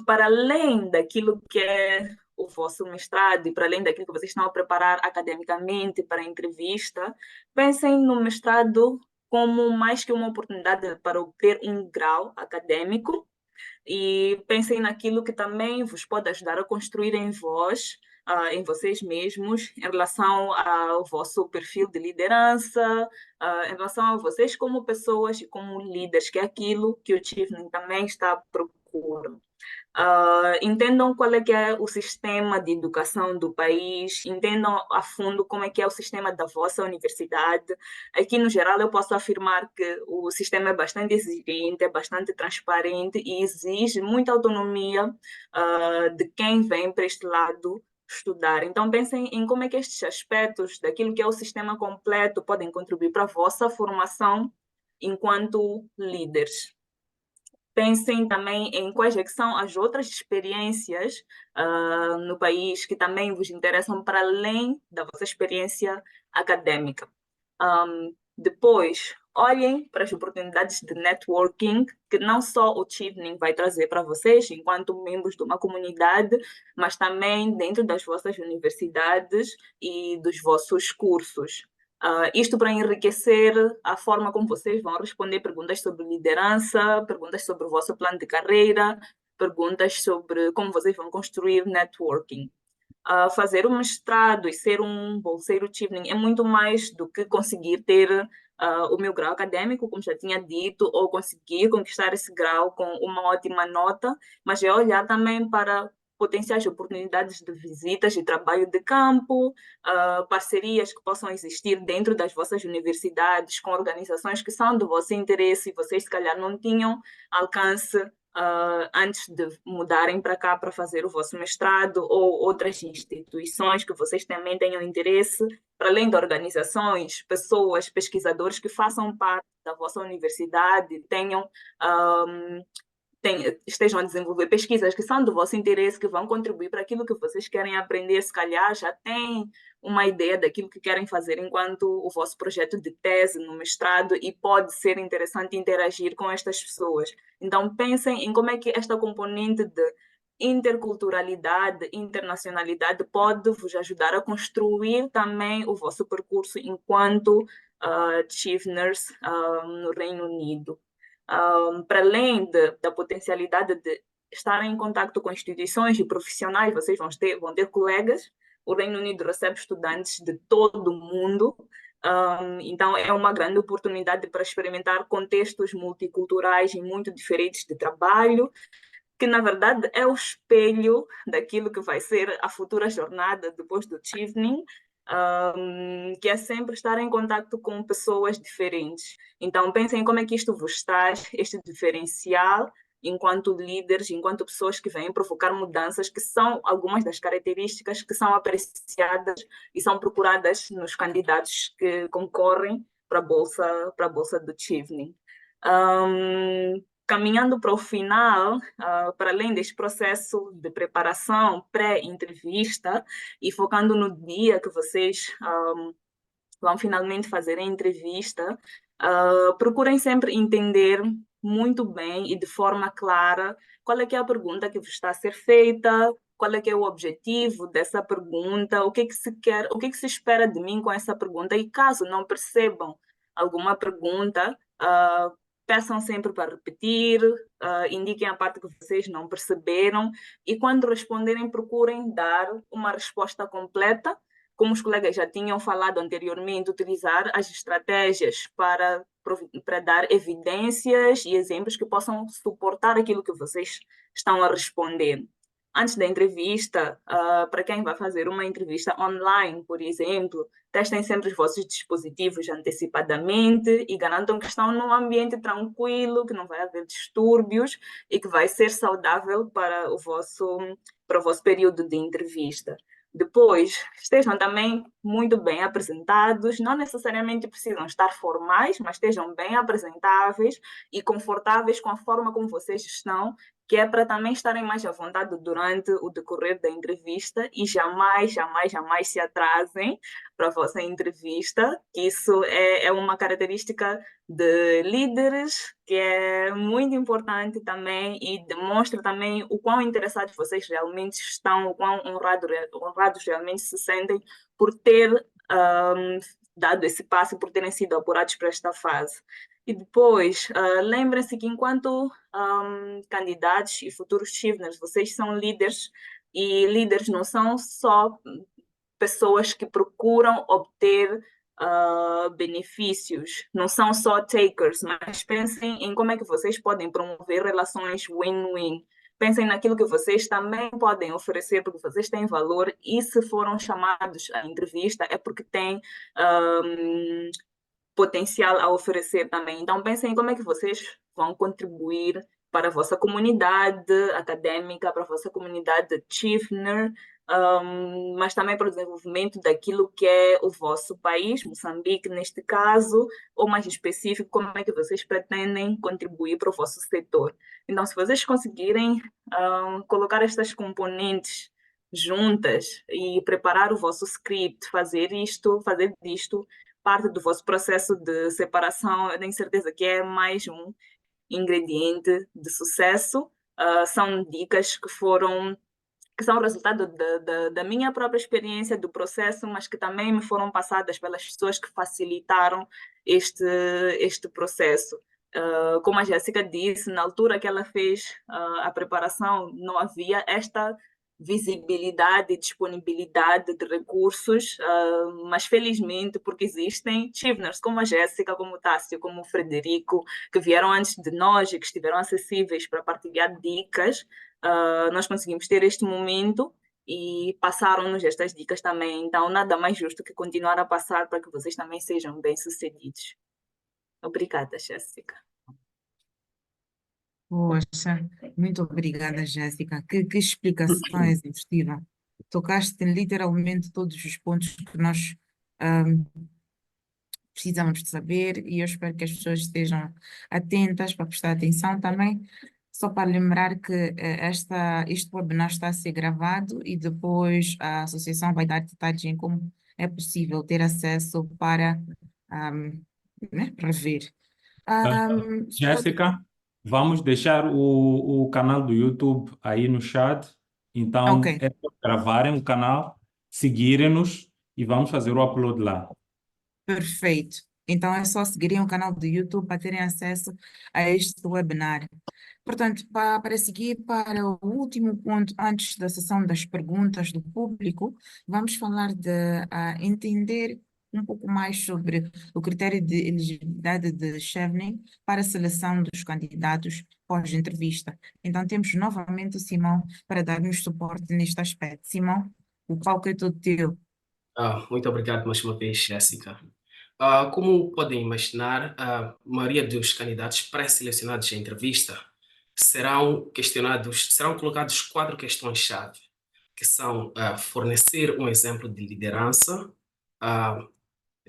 Para além daquilo que é o vosso mestrado e para além daquilo que vocês estão a preparar academicamente para a entrevista, pensem no mestrado como mais que uma oportunidade para obter um grau acadêmico e pensem naquilo que também vos pode ajudar a construir em vós, em vocês mesmos, em relação ao vosso perfil de liderança, em relação a vocês como pessoas e como líderes, que é aquilo que o Chevening também está à procura. Entendam qual é que é o sistema de educação do país, entendam a fundo como é que é o sistema da vossa universidade. Aqui, no geral, eu posso afirmar que o sistema é bastante exigente, é bastante transparente e exige muita autonomia de quem vem para este lado estudar. Então, pensem em como é que estes aspectos daquilo que é o sistema completo podem contribuir para a vossa formação enquanto líderes. Pensem também em quais é que são as outras experiências no país que também vos interessam para além da vossa experiência acadêmica. Depois, olhem para as oportunidades de networking que não só o Chevening vai trazer para vocês enquanto membros de uma comunidade, mas também dentro das vossas universidades e dos vossos cursos. Isto para enriquecer a forma como vocês vão responder perguntas sobre liderança, perguntas sobre o vosso plano de carreira, perguntas sobre como vocês vão construir networking. Fazer um mestrado e ser um bolseiro Chevening é muito mais do que conseguir ter o meu grau acadêmico, como já tinha dito, ou conseguir conquistar esse grau com uma ótima nota, mas é olhar também para potenciais oportunidades de visitas e trabalho de campo, parcerias que possam existir dentro das vossas universidades com organizações que são do vosso interesse e vocês se calhar não tinham alcance antes de mudarem para cá para fazer o vosso mestrado, ou outras instituições que vocês também tenham interesse, para além de organizações, pessoas, pesquisadores que façam parte da vossa universidade, estejam a desenvolver pesquisas que são do vosso interesse, que vão contribuir para aquilo que vocês querem aprender, se calhar já têm uma ideia daquilo que querem fazer enquanto o vosso projeto de tese no mestrado e pode ser interessante interagir com estas pessoas. Então pensem em como é que esta componente de interculturalidade, internacionalidade pode vos ajudar a construir também o vosso percurso enquanto Cheveners no Reino Unido. Para além da potencialidade de estarem em contato com instituições e profissionais, vocês vão ter colegas. O Reino Unido recebe estudantes de todo o mundo, então é uma grande oportunidade para experimentar contextos multiculturais e muito diferentes de trabalho, que na verdade é o espelho daquilo que vai ser a futura jornada depois do Chevening, que é sempre estar em contato com pessoas diferentes. Então pensem como é que isto vos traz, este diferencial, enquanto líderes, enquanto pessoas que vêm provocar mudanças, que são algumas das características que são apreciadas e são procuradas nos candidatos que concorrem para a bolsa do Chevening. Caminhando para o final, para além deste processo de preparação pré-entrevista e focando no dia que vocês vão finalmente fazer a entrevista, procurem sempre entender muito bem e de forma clara qual é que é a pergunta que vos está a ser feita, qual é que é o objetivo dessa pergunta, o que é que se quer, o que é que se espera de mim com essa pergunta, e caso não percebam alguma pergunta, peçam sempre para repetir, indiquem a parte que vocês não perceberam, e quando responderem, procurem dar uma resposta completa. Como os colegas já tinham falado anteriormente, utilizar as estratégias para dar evidências e exemplos que possam suportar aquilo que vocês estão a responder. Antes da entrevista, para quem vai fazer uma entrevista online, por exemplo, testem sempre os vossos dispositivos antecipadamente e garantam que estão num ambiente tranquilo, que não vai haver distúrbios e que vai ser saudável para o vosso período de entrevista. Depois, estejam também muito bem apresentados, não necessariamente precisam estar formais, mas estejam bem apresentáveis e confortáveis com a forma como vocês estão, que é para também estarem mais à vontade durante o decorrer da entrevista e jamais se atrasem para a vossa entrevista. Isso é uma característica de líderes que é muito importante também e demonstra também o quão interessados vocês realmente estão, o quão honrados realmente se sentem por ter dado esse passo, por terem sido apurados para esta fase. E depois, lembrem-se que enquanto candidatos e futuros Cheveners, vocês são líderes, e líderes não são só pessoas que procuram obter benefícios, não são só takers, mas pensem em como é que vocês podem promover relações win-win. Pensem naquilo que vocês também podem oferecer, porque vocês têm valor, e se foram chamados à entrevista é porque têm potencial a oferecer também. Então, pensem em como é que vocês vão contribuir para a vossa comunidade acadêmica, para a vossa comunidade Chevener, mas também para o desenvolvimento daquilo que é o vosso país, Moçambique neste caso, ou mais específico, como é que vocês pretendem contribuir para o vosso setor. Então, se vocês conseguirem colocar estas componentes juntas e preparar o vosso script, fazer disto parte do vosso processo de separação, eu tenho certeza que é mais um ingrediente de sucesso. São dicas que são resultado da minha própria experiência do processo, mas que também me foram passadas pelas pessoas que facilitaram este processo. Como a Jéssica disse, na altura que ela fez a preparação, não havia esta visibilidade e disponibilidade de recursos, mas felizmente, porque existem Cheveners como a Jéssica, como o Tássio, como o Frederico, que vieram antes de nós e que estiveram acessíveis para partilhar dicas, nós conseguimos ter este momento e passaram-nos estas dicas também. Então, nada mais justo que continuar a passar para que vocês também sejam bem-sucedidos. Obrigada, Jéssica. Poxa, muito obrigada, Jéssica. Que explicação exaustiva. Tocaste literalmente todos os pontos que nós precisamos de saber, e eu espero que as pessoas estejam atentas para prestar atenção também. Só para lembrar que este webinar está a ser gravado e depois a associação vai dar detalhes em como é possível ter acesso para ver. Jéssica, vamos deixar o canal do YouTube aí no chat. Então, Ok. é só gravarem o canal, seguirem-nos e vamos fazer o upload lá. Perfeito. Então é só seguirem o canal do YouTube para terem acesso a este webinar. Portanto, para seguir para o último ponto, antes da sessão das perguntas do público, vamos falar de entender um pouco mais sobre o critério de elegibilidade de Chevening para a seleção dos candidatos pós-entrevista. Então, temos novamente o Simão para dar-nos suporte neste aspecto. Simão, o palco é todo teu. Muito obrigado mais uma vez, Jéssica. Como podem imaginar, a maioria dos candidatos pré-selecionados à entrevista serão colocados 4 questões-chave, que são fornecer um exemplo de liderança,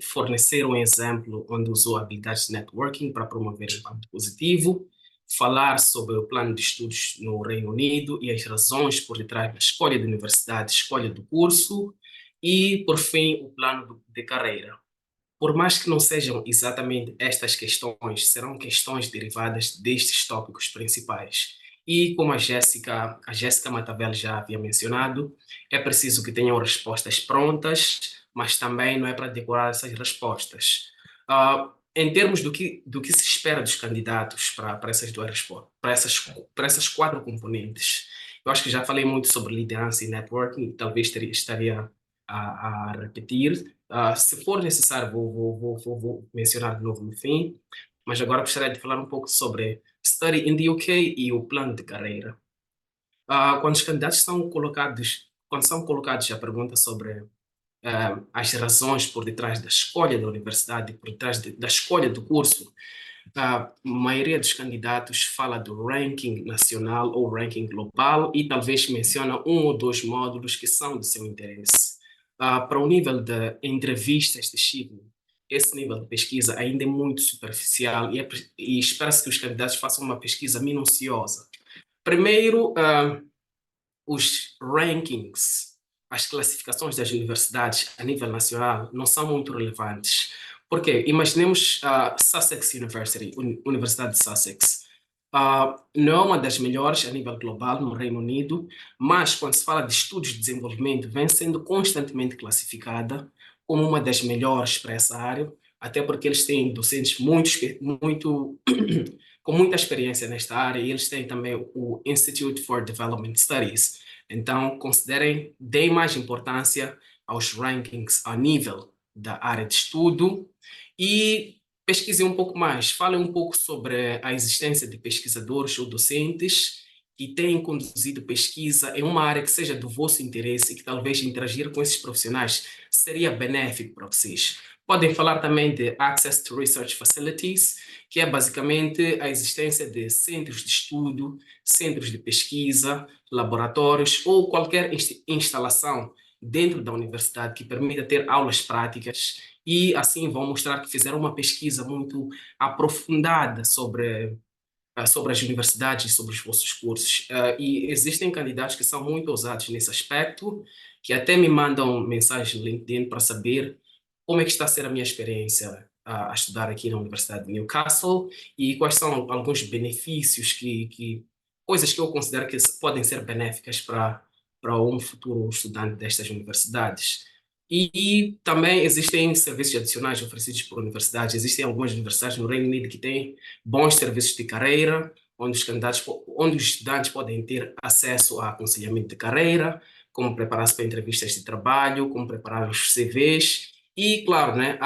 fornecer um exemplo onde usou habilidades de networking para promover impacto positivo, falar sobre o plano de estudos no Reino Unido e as razões por detrás da escolha da universidade, escolha do curso e, por fim, o plano de carreira. Por mais que não sejam exatamente estas questões, serão questões derivadas destes tópicos principais. E como a Jéssica Matavel já havia mencionado, é preciso que tenham respostas prontas, mas também não é para decorar essas respostas. Em termos do que se espera dos candidatos para essas duas respostas, para essas 4 componentes, eu acho que já falei muito sobre liderança e networking, talvez estaria a repetir. Se for necessário, vou mencionar de novo no fim, mas agora gostaria de falar um pouco sobre Study in the UK e o plano de carreira. Quando os candidatos quando são colocados a pergunta sobre as razões por detrás da escolha da universidade, por detrás da escolha do curso, a maioria dos candidatos fala do ranking nacional ou ranking global e talvez menciona 1 ou 2 módulos que são do seu interesse. Para o nível de entrevistas de Chile, esse nível de pesquisa ainda é muito superficial e espera-se que os candidatos façam uma pesquisa minuciosa. Primeiro, os rankings, as classificações das universidades a nível nacional não são muito relevantes. Porque imaginemos a Sussex University, Universidade de Sussex. Não é uma das melhores a nível global no Reino Unido, mas quando se fala de estudos de desenvolvimento, vem sendo constantemente classificada como uma das melhores para essa área, até porque eles têm docentes com muita experiência nesta área e eles têm também o Institute for Development Studies. Então, deem mais importância aos rankings a nível da área de estudo e pesquisem um pouco mais, falem um pouco sobre a existência de pesquisadores ou docentes que têm conduzido pesquisa em uma área que seja do vosso interesse e que talvez interagir com esses profissionais seria benéfico para vocês. Podem falar também de Access to Research Facilities, que é basicamente a existência de centros de estudo, centros de pesquisa, laboratórios ou qualquer instalação dentro da universidade que permita ter aulas práticas e assim vão mostrar que fizeram uma pesquisa muito aprofundada sobre as universidades e sobre os vossos cursos. E existem candidatos que são muito ousados nesse aspecto, que até me mandam mensagens no LinkedIn para saber como é que está a ser a minha experiência a estudar aqui na Universidade de Newcastle e quais são alguns benefícios coisas que eu considero que podem ser benéficas para um futuro estudante destas universidades. E também existem serviços adicionais oferecidos por universidades. Existem algumas universidades no Reino Unido que têm bons serviços de carreira, onde os estudantes podem ter acesso a aconselhamento de carreira, como preparar-se para entrevistas de trabalho, como preparar os CVs. E, claro, né,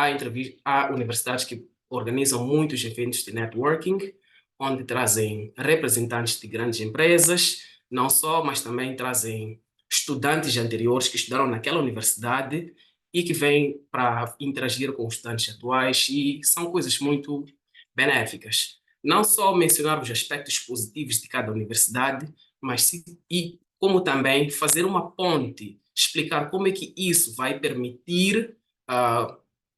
há universidades que organizam muitos eventos de networking, onde trazem representantes de grandes empresas, não só, mas também trazem estudantes anteriores que estudaram naquela universidade e que vêm para interagir com os estudantes atuais e são coisas muito benéficas. Não só mencionar os aspectos positivos de cada universidade, mas como também fazer uma ponte, explicar como é que isso vai permitir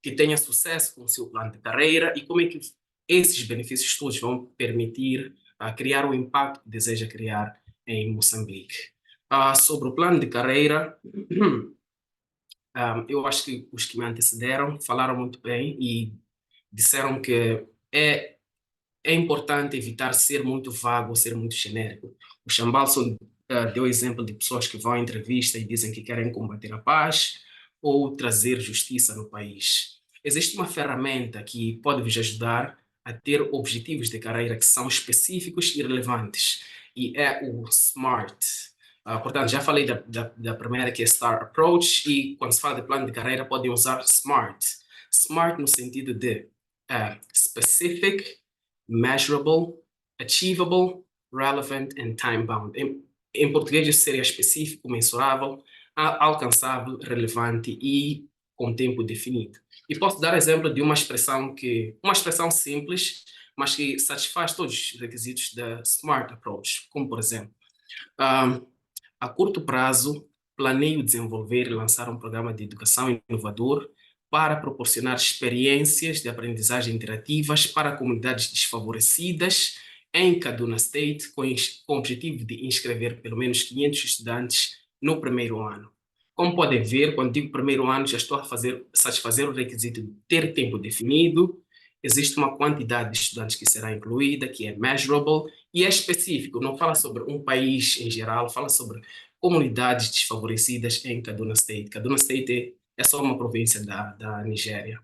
que tenha sucesso com o seu plano de carreira e como é que esses benefícios todos vão permitir criar o impacto que deseja criar em Moçambique. Sobre o plano de carreira, eu acho que os que me antecederam falaram muito bem e disseram que é importante evitar ser muito vago ou ser muito genérico. O Chambalson deu exemplo de pessoas que vão à entrevista e dizem que querem combater a paz ou trazer justiça no país. Existe uma ferramenta que pode vos ajudar a ter objetivos de carreira que são específicos e relevantes, e é o SMART. Portanto, já falei da primeira, que é STAR Approach, e quando se fala de plano de carreira, podem usar SMART. SMART no sentido de Specific, Measurable, Achievable, Relevant and Time-bound. Em português, isso seria específico, mensurável, alcançável, relevante e com tempo definido. E posso dar exemplo de uma expressão simples, mas que satisfaz todos os requisitos da Smart Approach, como, por exemplo, ah, a curto prazo, planeio desenvolver e lançar um programa de educação inovador para proporcionar experiências de aprendizagem interativas para comunidades desfavorecidas em Kaduna State, com o objetivo de inscrever pelo menos 500 estudantes no primeiro ano. Como podem ver, quando digo primeiro ano, já estou a satisfazer o requisito de ter tempo definido. Existe uma quantidade de estudantes que será incluída, que é measurable, e é específico, não fala sobre um país em geral, fala sobre comunidades desfavorecidas em Kaduna State. Kaduna State é só uma província da Nigéria.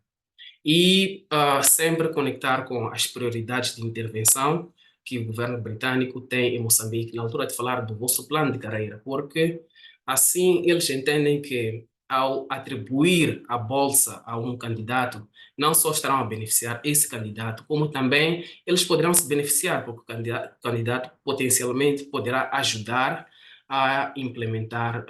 E sempre conectar com as prioridades de intervenção que o governo britânico tem em Moçambique, na altura de falar do vosso plano de carreira, porque assim eles entendem que ao atribuir a bolsa a um candidato, não só estarão a beneficiar esse candidato, como também eles poderão se beneficiar, porque o candidato potencialmente poderá ajudar a implementar,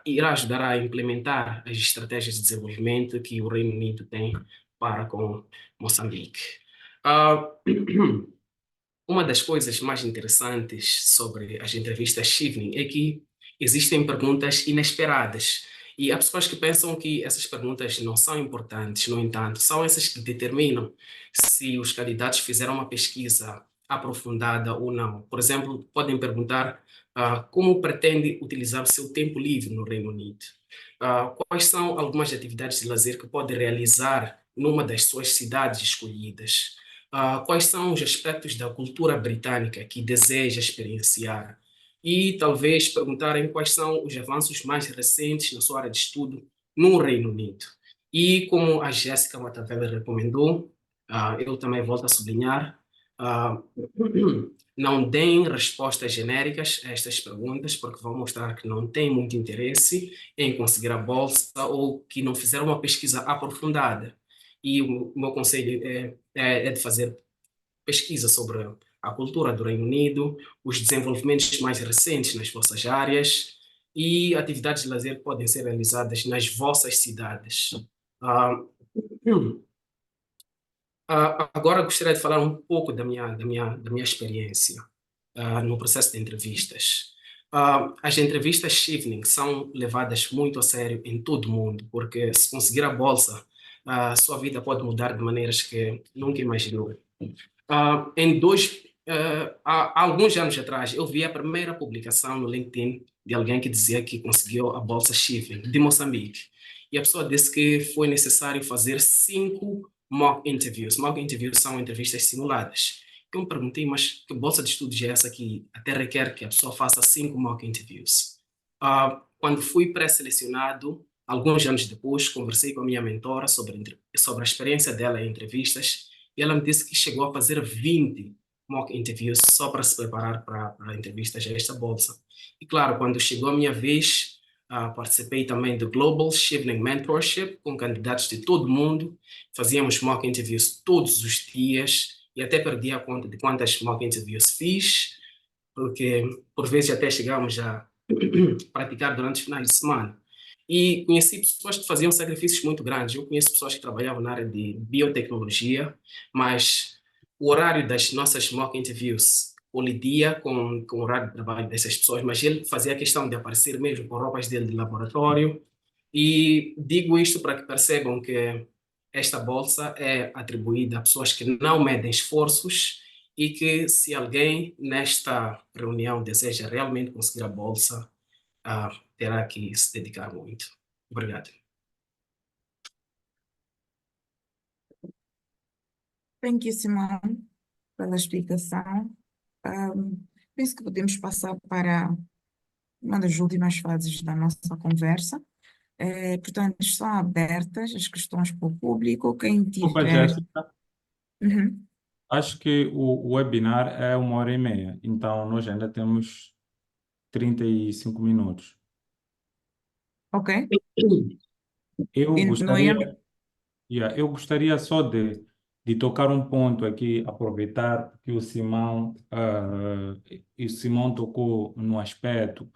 irá ajudar a implementar as estratégias de desenvolvimento que o Reino Unido tem para com Moçambique. Ah, Uma das coisas mais interessantes sobre as entrevistas Chevening é que existem perguntas inesperadas. E há pessoas que pensam que essas perguntas não são importantes, no entanto, são essas que determinam se os candidatos fizeram uma pesquisa aprofundada ou não. Por exemplo, podem perguntar como pretende utilizar o seu tempo livre no Reino Unido? Quais são algumas atividades de lazer que pode realizar numa das suas cidades escolhidas? Quais são os aspectos da cultura britânica que deseja experienciar? E talvez perguntarem quais são os avanços mais recentes na sua área de estudo no Reino Unido. E como a Jéssica Matavela recomendou, eu também volto a sublinhar, ah, não deem respostas genéricas a estas perguntas, porque vão mostrar que não têm muito interesse em conseguir a bolsa ou que não fizeram uma pesquisa aprofundada. E o meu conselho é de fazer pesquisa sobre a cultura do Reino Unido, os desenvolvimentos mais recentes nas vossas áreas e atividades de lazer que podem ser realizadas nas vossas cidades. Ah, Agora gostaria de falar um pouco da minha experiência no processo de entrevistas. As entrevistas Chevening são levadas muito a sério em todo o mundo, porque se conseguir a bolsa, a sua vida pode mudar de maneiras que nunca imaginou. Há alguns anos atrás, eu vi a primeira publicação no LinkedIn de alguém que dizia que conseguiu a bolsa Chevening de Moçambique. E a pessoa disse que foi necessário fazer 5 mock interviews. Mock interviews são entrevistas simuladas. Eu me perguntei, mas que bolsa de estudos é essa que até requer que a pessoa faça 5 mock interviews? Quando fui pré-selecionado, alguns anos depois, conversei com a minha mentora sobre a experiência dela em entrevistas e ela me disse que chegou a fazer 20 mock interviews só para se preparar para entrevistas a esta bolsa. E claro, quando chegou a minha vez, participei também do Global Chevening Mentorship com candidatos de todo o mundo. Fazíamos mock interviews todos os dias e até perdi a conta de quantas mock interviews fiz, porque por vezes até chegávamos a praticar durante os finais de semana. E conheci pessoas que faziam sacrifícios muito grandes. Eu conheço pessoas que trabalhavam na área de biotecnologia, mas o horário das nossas mock interviews colidia com o horário de trabalho dessas pessoas, mas ele fazia questão de aparecer mesmo com roupas dele de laboratório. E digo isto para que percebam que esta bolsa é atribuída a pessoas que não medem esforços e que se alguém nesta reunião deseja realmente conseguir a bolsa, terá que se dedicar muito. Obrigado. Thank you, Simone, pela explicação. Penso que podemos passar para uma das últimas fases da nossa conversa. Portanto, estão abertas as questões para o público. Quem Desculpa, tiver. Jéssica. Uhum. Acho que o webinar é 1h30, então nós ainda temos 35 minutos. Ok. Eu E não ia. eu gostaria só de tocar um ponto aqui, aproveitar que o Simão tocou no aspecto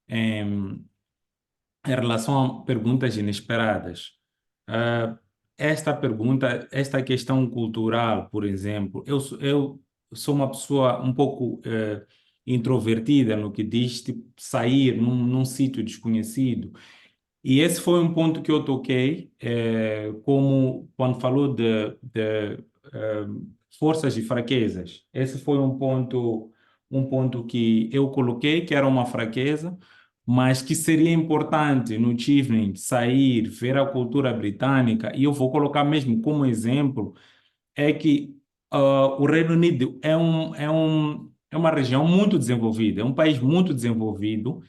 em relação a perguntas inesperadas. esta pergunta, esta questão cultural, por exemplo, eu sou uma pessoa um pouco introvertida no que diz tipo, sair num sítio desconhecido. E esse foi um ponto que eu toquei, como quando falou de forças e fraquezas. Esse foi um ponto que eu coloquei, que era uma fraqueza, mas que seria importante no Chevening sair, ver a cultura britânica, e eu vou colocar mesmo como exemplo, é que o Reino Unido é uma região muito desenvolvida, é um país muito desenvolvido,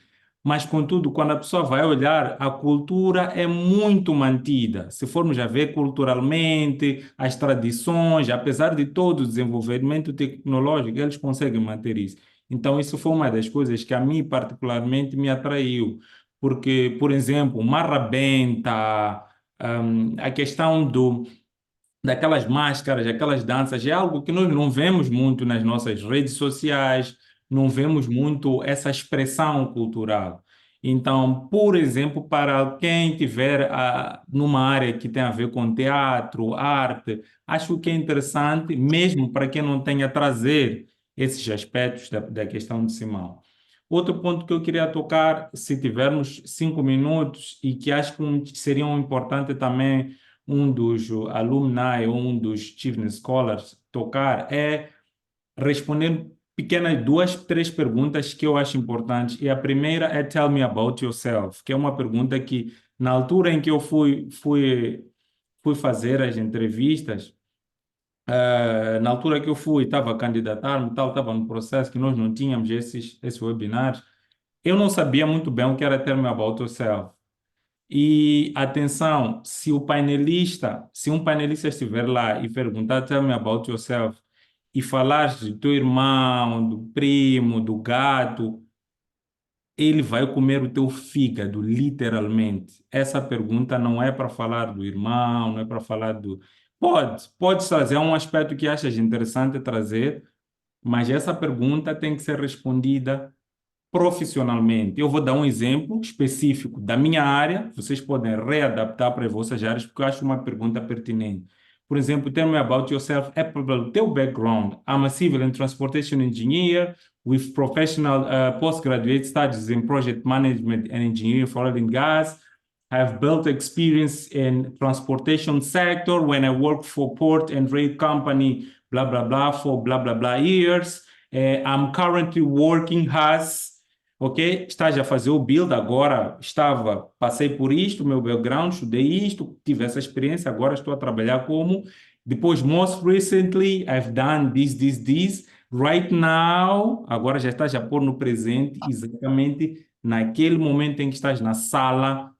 mas, contudo, quando a pessoa vai olhar, a cultura é muito mantida. Se formos a ver culturalmente, as tradições, apesar de todo o desenvolvimento tecnológico, eles conseguem manter isso. Então, isso foi uma das coisas que a mim particularmente me atraiu. Porque, por exemplo, marrabenta, a questão daquelas máscaras, aquelas danças, é algo que nós não vemos muito nas nossas redes sociais, não vemos muito essa expressão cultural. Então, por exemplo, para quem tiver numa área que tem a ver com teatro, arte, acho que é interessante, mesmo para quem não tenha trazer esses aspectos da questão de Simão. Outro ponto que eu queria tocar, se tivermos 5 minutos, e que acho que seria um importante também um dos alumni ou um dos Chevening Scholars tocar é responder pequenas duas, três perguntas que eu acho importantes. E a primeira é Tell me about yourself, que é uma pergunta que, na altura em que eu fui fazer as entrevistas, na altura que eu fui, estava a candidatar-me, tal, estava no processo que nós não tínhamos esses webinars, eu não sabia muito bem o que era Tell me about yourself. E atenção, se um painelista estiver lá e perguntar, tell me about yourself, e falar do teu irmão, do primo, do gato, ele vai comer o teu fígado, literalmente. Essa pergunta não é para falar do irmão, não é para falar do. Pode trazer um aspecto que achas interessante trazer, mas essa pergunta tem que ser respondida profissionalmente. Eu vou dar um exemplo específico da minha área, vocês podem readaptar para as vossas áreas, porque eu acho uma pergunta pertinente. Por exemplo, tell me about yourself, é pelo teu background. I'm a civil and transportation engineer with professional postgraduate studies in project management and engineering for oil and gas. I've built experience in transportation sector when I worked for port and rail company, blah, blah, blah, for blah, blah, blah years. I'm currently working as ok? Estás a fazer o build agora, passei por isto, meu background, estudei isto, tive essa experiência, agora estou a trabalhar como. Depois, most recently, I've done this. Right now, agora já estás a pôr no presente, exatamente naquele momento em que estás na sala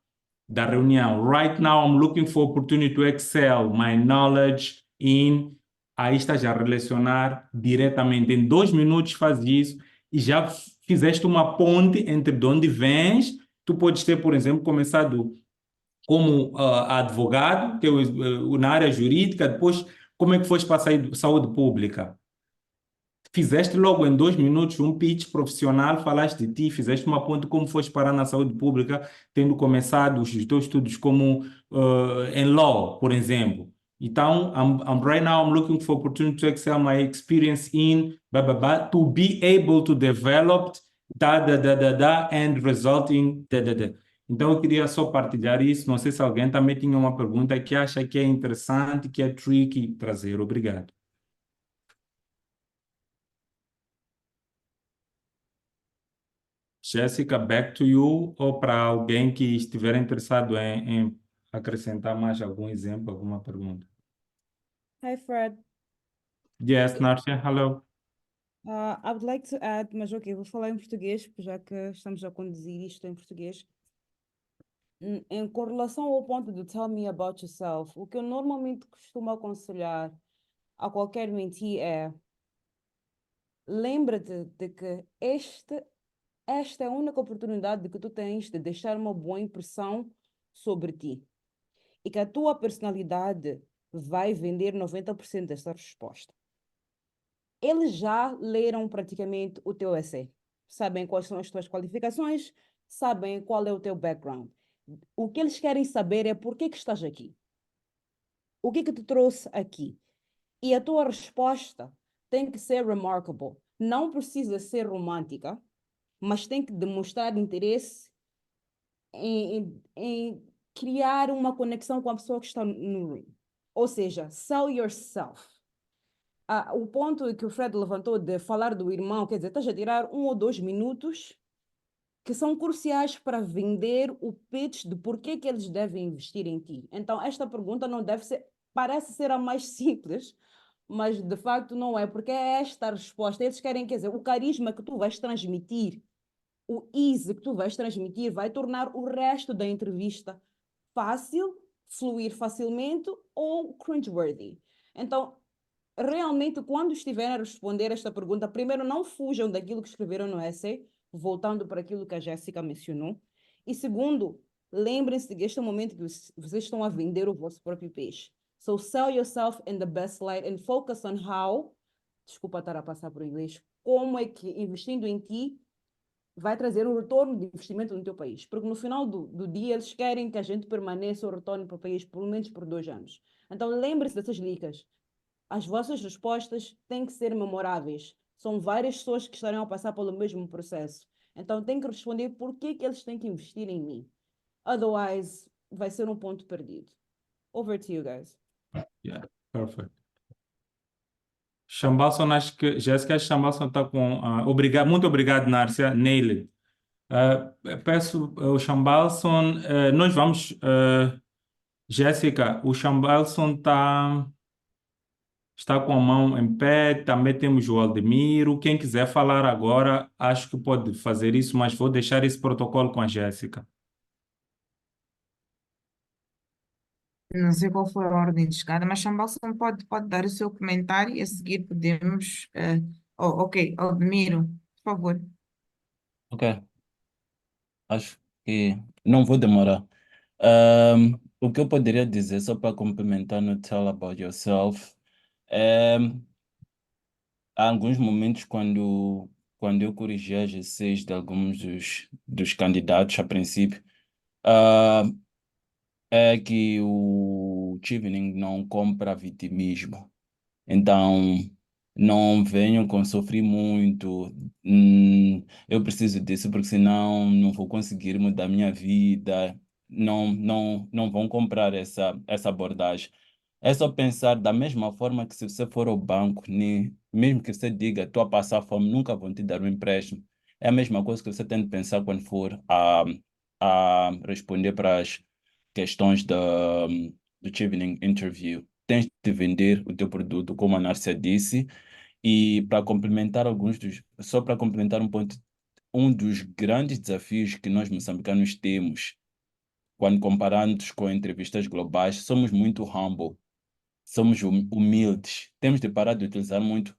da reunião. Right now, I'm looking for opportunity to excel my knowledge in. Aí estás a relacionar diretamente. Em 2 minutos faz isso e já fizeste uma ponte entre de onde vens. Tu podes ter, por exemplo, começado como advogado, que na área jurídica, depois como é que foste para a saúde pública? Fizeste logo em 2 minutos um pitch profissional, falaste de ti, fizeste uma ponte como foste parar na saúde pública, tendo começado os teus estudos como em law, por exemplo. Então, right now I'm looking for opportunity to excel my experience in blah, blah, blah, to be able to develop and result in Então, eu queria só partilhar isso. Não sei se alguém também tinha uma pergunta que acha que é interessante, que é tricky trazer. Obrigado. Jéssica, back to you, ou para alguém que estiver interessado em acrescentar mais algum exemplo, alguma pergunta. Hi, Fred. Yes, Narcia, hello. I would like to add, mas ok, vou falar em português, já que estamos a conduzir isto em português. Em correlação ao ponto do tell me about yourself, o que eu normalmente costumo aconselhar a qualquer mentee é: lembra-te de que esta é a única oportunidade que tu tens de deixar uma boa impressão sobre ti e que a tua personalidade vai vender 90% desta resposta. Eles já leram praticamente o teu essay, sabem quais são as tuas qualificações, sabem qual é o teu background. O que eles querem saber é por que estás aqui. o que te trouxe aqui? E a tua resposta tem que ser remarkable. Não precisa ser romântica, mas tem que demonstrar interesse em criar uma conexão com a pessoa que está no room. Ou seja, sell yourself. O ponto que o Fred levantou de falar do irmão, quer dizer, estás a tirar 1 ou 2 minutos que são cruciais para vender o pitch de porquê que eles devem investir em ti. Então, esta pergunta não deve ser, parece ser a mais simples, mas de facto não é, porque é esta a resposta. Eles querem, quer dizer, o carisma que tu vais transmitir, o ease que tu vais transmitir, vai tornar o resto da entrevista fácil, fluir facilmente ou cringeworthy. Então, realmente, quando estiverem a responder esta pergunta, primeiro, não fujam daquilo que escreveram no essay, voltando para aquilo que a Jéssica mencionou. E segundo, lembrem-se que este é o momento que vocês estão a vender o vosso próprio peixe. So sell yourself in the best light and focus on how, desculpa estar a passar por inglês, como é que investindo em ti vai trazer um retorno de investimento no teu país. Porque no final do dia eles querem que a gente permaneça ou retorne para o país pelo menos por 2 anos. Então lembre-se dessas dicas. As vossas respostas têm que ser memoráveis. São várias pessoas que estarão a passar pelo mesmo processo. Então tem que responder por que eles têm que investir em mim. Otherwise, vai ser um ponto perdido. Over to you guys. Yeah, perfect. Chambalson, acho que Jéssica Chambalson está com. Obrigado, muito obrigado, Nárcia. Nailed. Peço o Chambalson. Nós vamos. Jéssica, o Chambalson está com a mão em pé. Também temos o Aldemiro. Quem quiser falar agora, acho que pode fazer isso, mas vou deixar esse protocolo com a Jéssica. Não sei qual foi a ordem de chegada, mas Chambalson pode dar o seu comentário e a seguir podemos. Ok, Aldemiro, por favor. Ok, acho que não vou demorar. O que eu poderia dizer, só para complementar no Tell About Yourself, há alguns momentos quando eu corrigi as GCs de alguns dos candidatos a princípio, ah, é que o Chevening não compra vitimismo. Então, não venham com sofri muito, eu preciso disso porque senão não vou conseguir mudar minha vida. Não vão comprar essa abordagem. É só pensar da mesma forma que se você for ao banco, mesmo que você diga, estou a passar fome, nunca vão te dar um empréstimo. É a mesma coisa que você tem de pensar quando for a responder para as questões do Chevening Interview. Tens de vender o teu produto, como a Nárcia disse, e para complementar só para complementar um ponto, um dos grandes desafios que nós moçambicanos temos, quando comparamos com entrevistas globais, somos muito humble, somos humildes. Temos de parar de utilizar muito,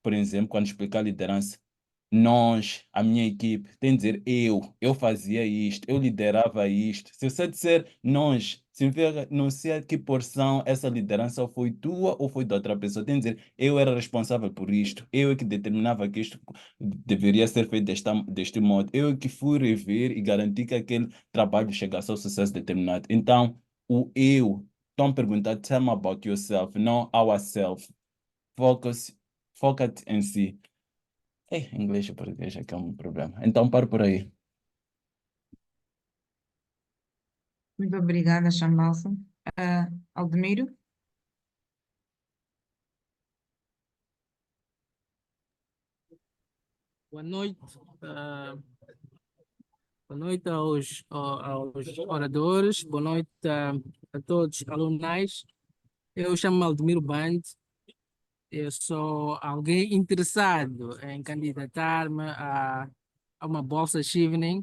por exemplo, quando explicar liderança. Nós, a minha equipe, tem de dizer eu fazia isto, eu liderava isto. Se você disser nós, significa não sei a que porção essa liderança foi tua ou foi de outra pessoa. Tem de dizer eu era responsável por isto, eu é que determinava que isto deveria ser feito deste modo, eu é que fui rever e garantir que aquele trabalho chegasse ao sucesso determinado. Então, o eu, estão a perguntar, tell me about yourself, não ourselves. Foca em si. Inglês e português é que é um problema. Então, paro por aí. Muito obrigada, Chambalson. Aldemiro? Boa noite. Boa noite aos oradores, boa noite a todos os alunos. Eu chamo-me Aldemiro Band, eu sou alguém interessado em candidatar-me a uma bolsa Chevening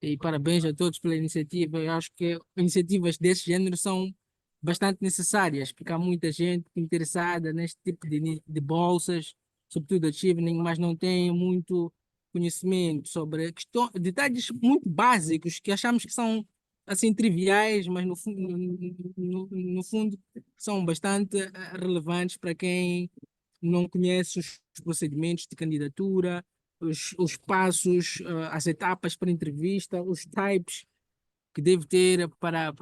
e parabéns a todos pela iniciativa. Eu acho que iniciativas desse gênero são bastante necessárias, porque há muita gente interessada neste tipo de bolsas, sobretudo a Chevening, mas não tem muito conhecimento sobre detalhes muito básicos que achamos que são assim triviais, mas no fundo são bastante relevantes para quem não conhece os procedimentos de candidatura, os passos, as etapas para entrevista, os types que deve ter para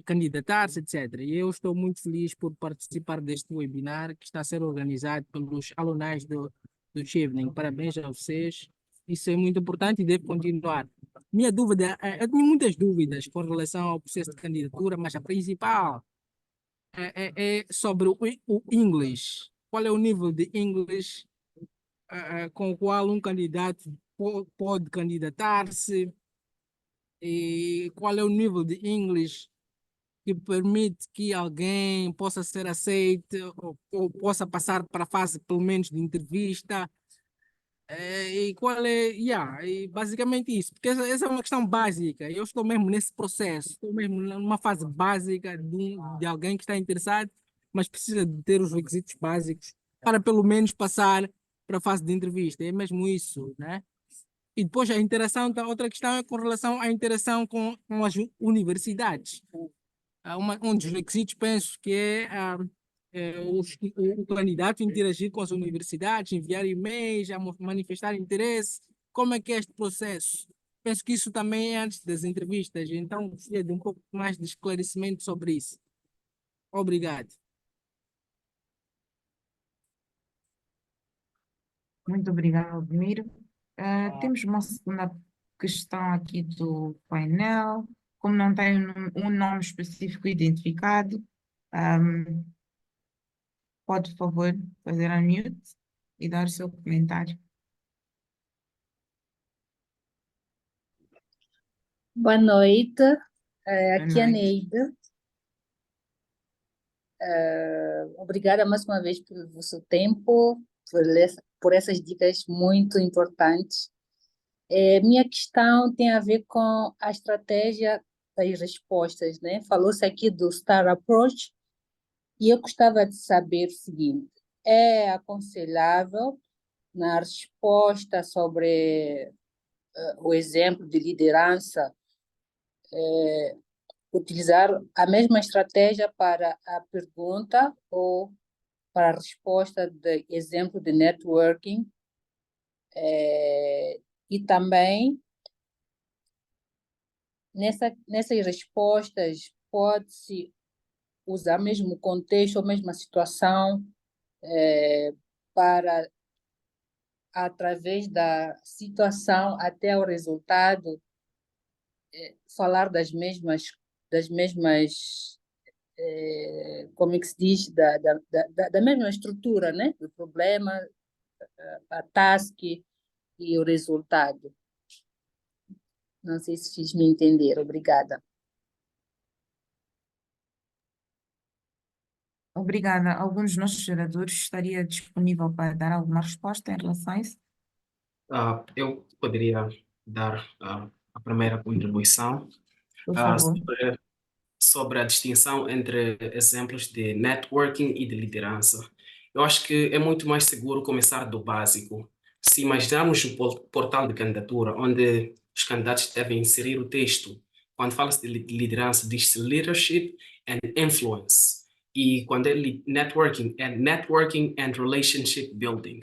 candidatar-se, etc. E eu estou muito feliz por participar deste webinar que está a ser organizado pelos alunos do Chevening. Parabéns a vocês. Isso é muito importante e deve continuar. Minha dúvida, eu tenho muitas dúvidas com relação ao processo de candidatura, mas a principal é sobre o English. Qual é o nível de English com o qual um candidato pode candidatar-se? E qual é o nível de English que permite que alguém possa ser aceito ou possa passar para a fase, pelo menos, de entrevista? E qual é, e basicamente isso, porque essa é uma questão básica. Eu estou mesmo nesse processo, estou mesmo numa fase básica de alguém que está interessado, mas precisa de ter os requisitos básicos para pelo menos passar para a fase de entrevista. É mesmo isso, né? E depois a interação, outra questão é com relação à interação com as universidades. Um dos requisitos, penso, que o candidato interagir com as universidades, enviar e-mails, manifestar interesse. Como é que é este processo? Penso que isso também é antes das entrevistas, então gostaria de um pouco mais de esclarecimento sobre isso. Obrigado. Muito obrigada, Aldemiro. Temos uma segunda questão aqui do painel. Como não tem um nome específico identificado, pode, por favor, fazer unmute e dar o seu comentário. Boa noite, Boa aqui é a noite. Neida. Obrigada mais uma vez pelo vosso tempo, por essas dicas muito importantes. Minha questão tem a ver com a estratégia das respostas, né? Falou-se aqui do STAR Approach e eu gostava de saber o seguinte: é aconselhável na resposta sobre o exemplo de liderança utilizar a mesma estratégia para a pergunta ou para a resposta de exemplo de networking? E também, nessas respostas, pode-se usar mesmo o contexto ou mesmo a situação para, através da situação até o resultado, falar das mesmas como é que se diz, da mesma estrutura, né? Do problema, a task e o resultado. Não sei se fiz me entender. Obrigada. Obrigada. Algum dos nossos geradores estaria disponível para dar alguma resposta em relação a isso? Eu poderia dar a primeira contribuição Por favor. sobre a distinção entre exemplos de networking e de liderança. Eu acho que é muito mais seguro começar do básico. Se imaginarmos um portal de candidatura onde os candidatos devem inserir o texto, quando fala-se de liderança, diz-se leadership and influence. E quando é networking, é networking and relationship building.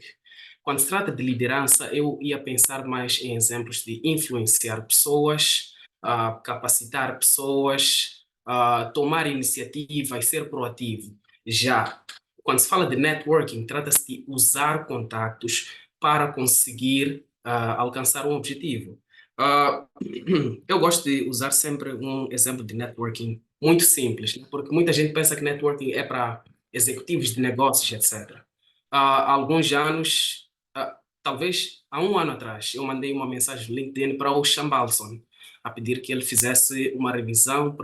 Quando se trata de liderança, eu ia pensar mais em exemplos de influenciar pessoas, capacitar pessoas, tomar iniciativa e ser proativo. Já, quando se fala de networking, trata-se de usar contactos para conseguir alcançar um objetivo. Eu gosto de usar sempre um exemplo de networking muito simples, né? Porque muita gente pensa que networking é para executivos de negócios, etc. Há alguns anos, talvez há um ano atrás, eu mandei uma mensagem no LinkedIn para o Chambalson, a pedir que ele fizesse uma revisão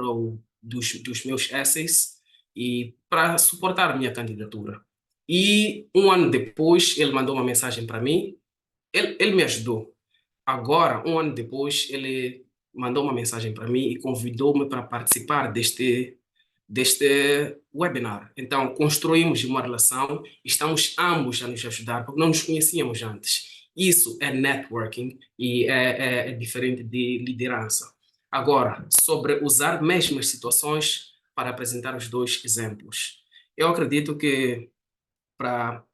dos meus essays e para suportar a minha candidatura. E um ano depois, ele mandou uma mensagem para mim, ele me ajudou. Agora, um ano depois, ele mandou uma mensagem para mim e convidou-me para participar deste webinar. Então, construímos uma relação, estamos ambos a nos ajudar, porque não nos conhecíamos antes. Isso é networking e é diferente de liderança. Agora, sobre usar mesmas situações para apresentar os dois exemplos. Eu acredito que para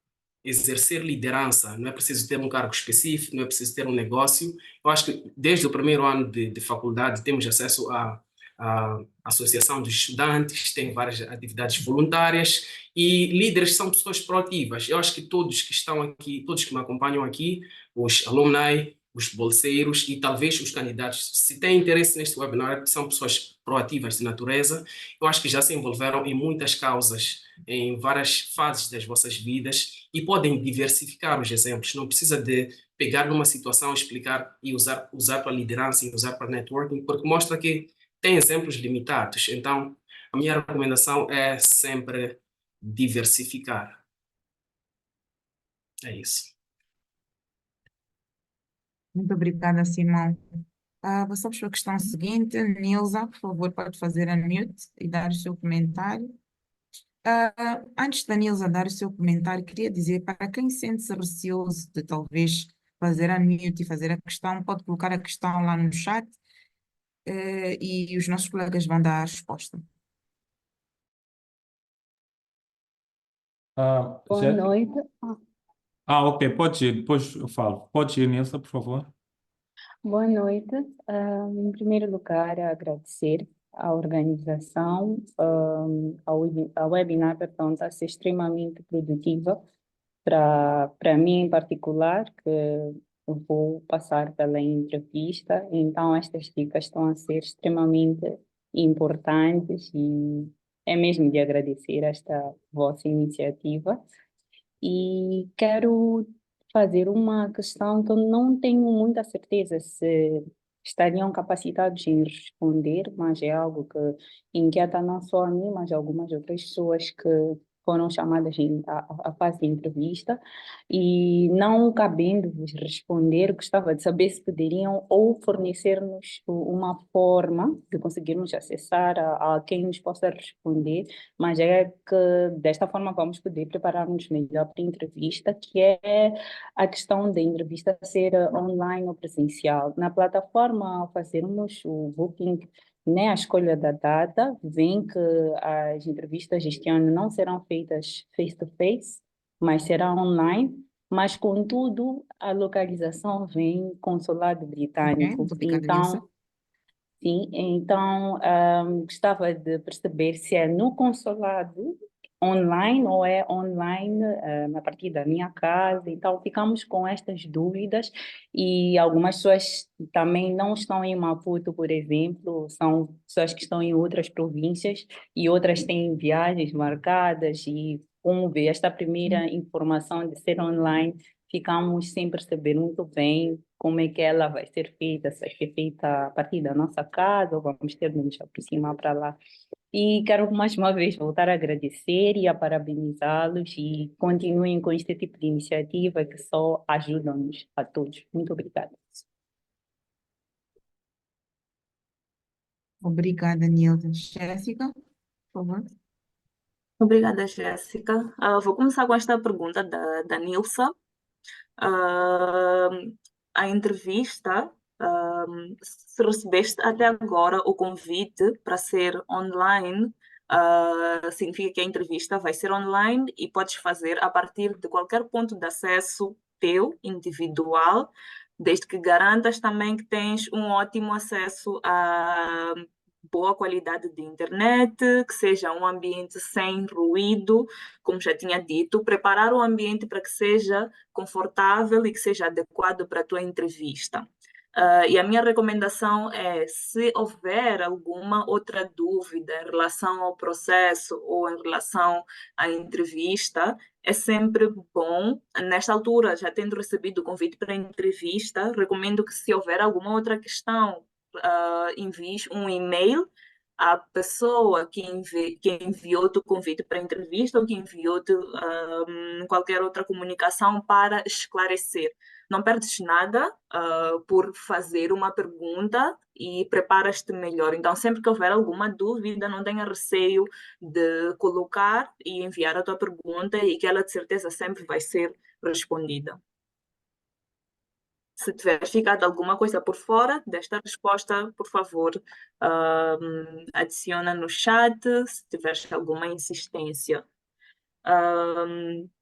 exercer liderança não é preciso ter um cargo específico, não é preciso ter um negócio. Eu acho que desde o primeiro ano de faculdade temos acesso a a Associação dos Estudantes, tem várias atividades voluntárias e líderes são pessoas proativas. Eu acho que todos que estão aqui, todos que me acompanham aqui, os alumni, os bolseiros e talvez os candidatos, se têm interesse neste webinar, são pessoas proativas de natureza, eu acho que já se envolveram em muitas causas, em várias fases das vossas vidas e podem diversificar os exemplos. Não precisa de pegar numa situação, explicar e usar para liderança e usar para networking, porque mostra que tem exemplos limitados. Então, a minha recomendação é sempre diversificar. É isso. Muito obrigada, Simão. Passamos para a questão seguinte. Nilza, por favor, pode fazer unmute e dar o seu comentário. Antes da Nilza dar o seu comentário, queria dizer para quem sente-se receoso de talvez fazer unmute e fazer a questão, pode colocar a questão lá no chat, e os nossos colegas vão dar a resposta. Boa Jéssica? noite. Ok, pode ir, depois eu falo. Pode ir, Nilsa, por favor. Boa noite. Em primeiro lugar, agradecer à organização. A webinar, portanto, está a ser extremamente produtiva para mim em particular, que eu vou passar pela entrevista. Então, estas dicas estão a ser extremamente importantes e é mesmo de agradecer esta vossa iniciativa. E quero fazer uma questão que eu não tenho muita certeza se estariam capacitados em responder, mas é algo que inquieta não só a mim, mas algumas outras pessoas que foram chamadas à fase de entrevista e não cabendo-vos responder, gostava de saber se poderiam ou fornecer-nos uma forma de conseguirmos acessar a quem nos possa responder, mas é que desta forma vamos poder preparar-nos melhor para a entrevista, que é a questão da entrevista ser online ou presencial. Na plataforma, ao fazermos o booking, né, a escolha da data, vem que as entrevistas este ano não serão feitas face-to-face, mas será online, mas contudo a localização vem consulado Ok, britânico. muito obrigada, Nilza. Então, sim, então gostava de perceber se é no consulado online ou é online a partir da minha casa. Então ficamos com estas dúvidas e algumas pessoas também não estão em Maputo, por exemplo, são pessoas que estão em outras províncias e outras têm viagens marcadas e como ver esta primeira informação de ser online, ficamos sem perceber muito bem como é que ela vai ser feita, se vai ser feita a partir da nossa casa ou vamos ter de nos aproximar para lá. E quero mais uma vez voltar a agradecer e a parabenizá-los e continuem com este tipo de iniciativa que só ajuda-nos a todos. Muito obrigada. Obrigada, Nilza. Jéssica, por favor. Obrigada, Jéssica. Vou começar com esta pergunta da Nilsa. A entrevista, se recebeste até agora o convite para ser online, significa que a entrevista vai ser online e podes fazer a partir de qualquer ponto de acesso teu, individual, desde que garantas também que tens um ótimo acesso a boa qualidade de internet, que seja um ambiente sem ruído, como já tinha dito, preparar o ambiente para que seja confortável e que seja adequado para a tua entrevista. E a minha recomendação é, se houver alguma outra dúvida em relação ao processo ou em relação à entrevista, é sempre bom, nesta altura, já tendo recebido o convite para a entrevista, recomendo que se houver alguma outra questão, envies um e-mail à pessoa que enviou-te o convite para a entrevista ou que enviou-te qualquer outra comunicação para esclarecer. Não perdes nada por fazer uma pergunta e preparas-te melhor. Então, sempre que houver alguma dúvida, não tenha receio de colocar e enviar a tua pergunta e que ela, de certeza, sempre vai ser respondida. Se tiver ficado alguma coisa por fora desta resposta, por favor, adiciona no chat se tiveres alguma insistência.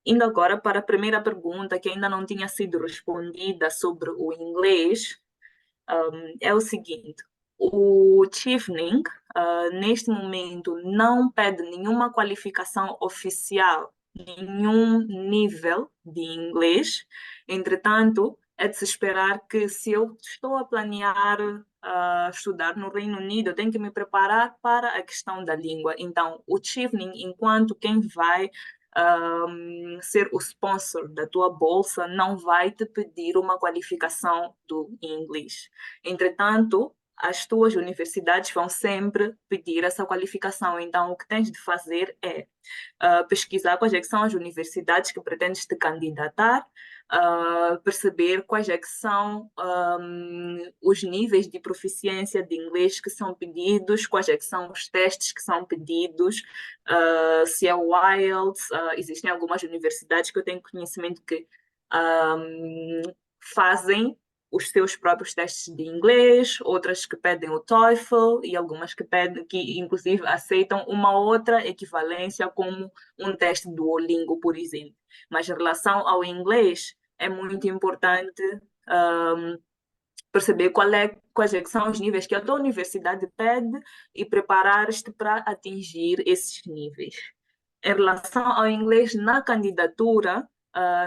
Indo agora para a primeira pergunta, que ainda não tinha sido respondida sobre o inglês, é o seguinte: O Chevening, neste momento, não pede nenhuma qualificação oficial, nenhum nível de inglês. Entretanto, é de se esperar que, se eu estou a planear estudar no Reino Unido, eu tenho que me preparar para a questão da língua. Então, o Chevening, enquanto quem vai ser o sponsor da tua bolsa, não vai te pedir uma qualificação do inglês. Entretanto, as tuas universidades vão sempre pedir essa qualificação. Então, o que tens de fazer é pesquisar quais é que são as universidades que pretendes te candidatar, perceber quais é que são os níveis de proficiência de inglês que são pedidos, quais é que são os testes que são pedidos, se é o IELTS. Existem algumas universidades que eu tenho conhecimento que fazem os seus próprios testes de inglês, outras que pedem o TOEFL e algumas que pedem, que inclusive aceitam uma outra equivalência como um teste do Duolingo, por exemplo. Mas em relação ao inglês, é muito importante perceber quais é que são os níveis que a tua universidade pede e preparar-te para atingir esses níveis. Em relação ao inglês na candidatura,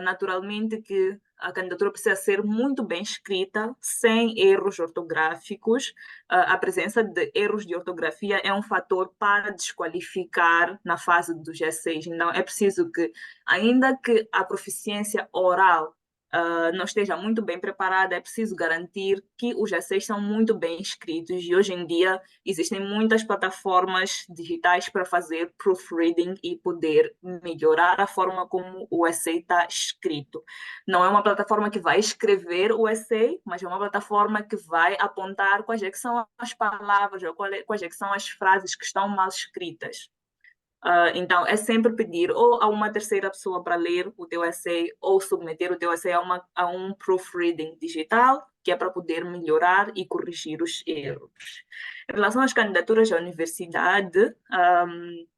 naturalmente que a candidatura precisa ser muito bem escrita, sem erros ortográficos. A presença de erros de ortografia é um fator para desqualificar na fase dos G6. Então, é preciso que, ainda que a proficiência oral não esteja muito bem preparada, é preciso garantir que os essays são muito bem escritos, e hoje em dia existem muitas plataformas digitais para fazer proofreading e poder melhorar a forma como o essay está escrito. Não é uma plataforma que vai escrever o essay, mas é uma plataforma que vai apontar quais é que são as palavras, ou quais é que são as frases que estão mal escritas. Então, é sempre pedir ou a uma terceira pessoa para ler o teu essay ou submeter o teu essay a um proofreading digital, que é para poder melhorar e corrigir os erros. Em relação às candidaturas à universidade,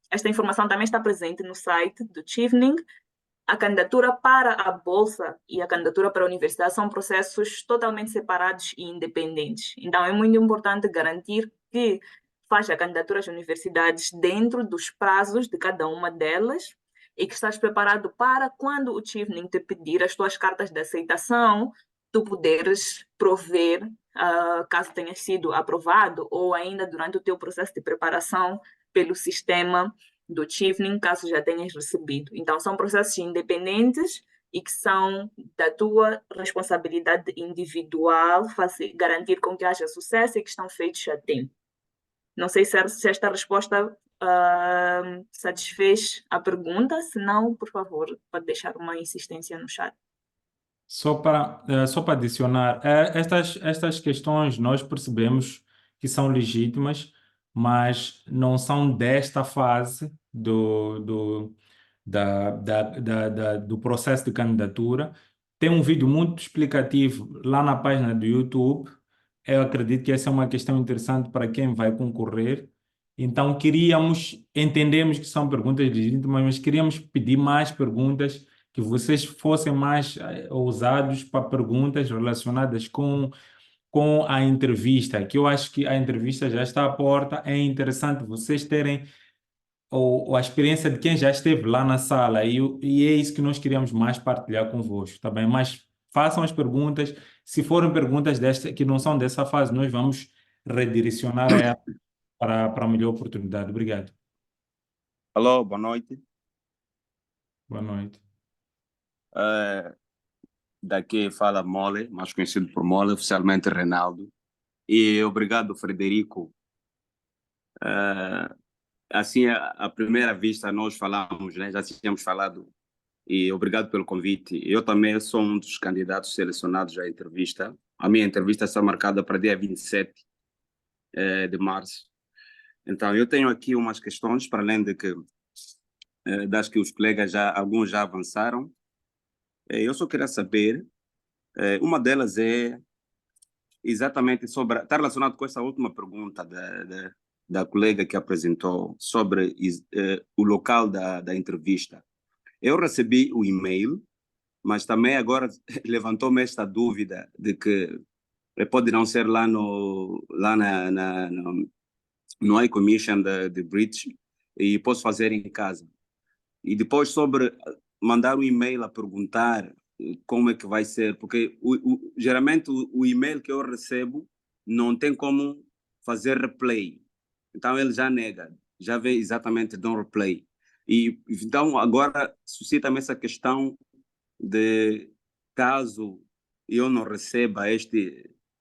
esta informação também está presente no site do Chevening. A candidatura para a bolsa e a candidatura para a universidade são processos totalmente separados e independentes. Então, é muito importante garantir que faz a candidatura às universidades dentro dos prazos de cada uma delas e que estás preparado para, quando o Chevening te pedir as tuas cartas de aceitação, tu poderes prover, caso tenhas sido aprovado, ou ainda durante o teu processo de preparação pelo sistema do Chevening, caso já tenhas recebido. Então, são processos independentes e que são da tua responsabilidade individual, garantir com que haja sucesso e que estão feitos a tempo. Não sei se esta resposta satisfez a pergunta. Se não, por favor, pode deixar uma insistência no chat. Só para adicionar, estas questões nós percebemos que são legítimas, mas não são desta fase do processo de candidatura. Tem um vídeo muito explicativo lá na página do YouTube. Eu acredito que essa é uma questão interessante para quem vai concorrer. Então, entendemos que são perguntas legítimas, mas queríamos pedir mais perguntas, que vocês fossem mais ousados para perguntas relacionadas com a entrevista, que eu acho que a entrevista já está à porta. É interessante vocês terem a experiência de quem já esteve lá na sala, e é isso que nós queríamos mais partilhar convosco, tá bem? Mas façam as perguntas. Se forem perguntas que não são dessa fase, nós vamos redirecionar ela para a melhor oportunidade. Obrigado. Alô, boa noite. Boa noite. Daqui fala Mole, mais conhecido por Mole, oficialmente Reinaldo. E obrigado, Frederico. Assim, à primeira vista, nós falamos, né? Já tínhamos falado. E obrigado pelo convite. Eu também sou um dos candidatos selecionados à entrevista. A minha entrevista está marcada para dia 27 de março. Então, eu tenho aqui umas questões, para além de que das que os colegas alguns já avançaram. Eu só queria saber, uma delas é exatamente está relacionado com essa última pergunta da colega que apresentou sobre o local da entrevista. Eu recebi o e-mail, mas também agora levantou-me esta dúvida de que Pode não ser lá no iCommission de British, e posso fazer em casa. E depois sobre mandar um e-mail a perguntar como é que vai ser, porque geralmente o e-mail que eu recebo não tem como fazer replay. Então ele já nega, já vê exatamente no replay. E então agora suscita-me essa questão de caso eu não receba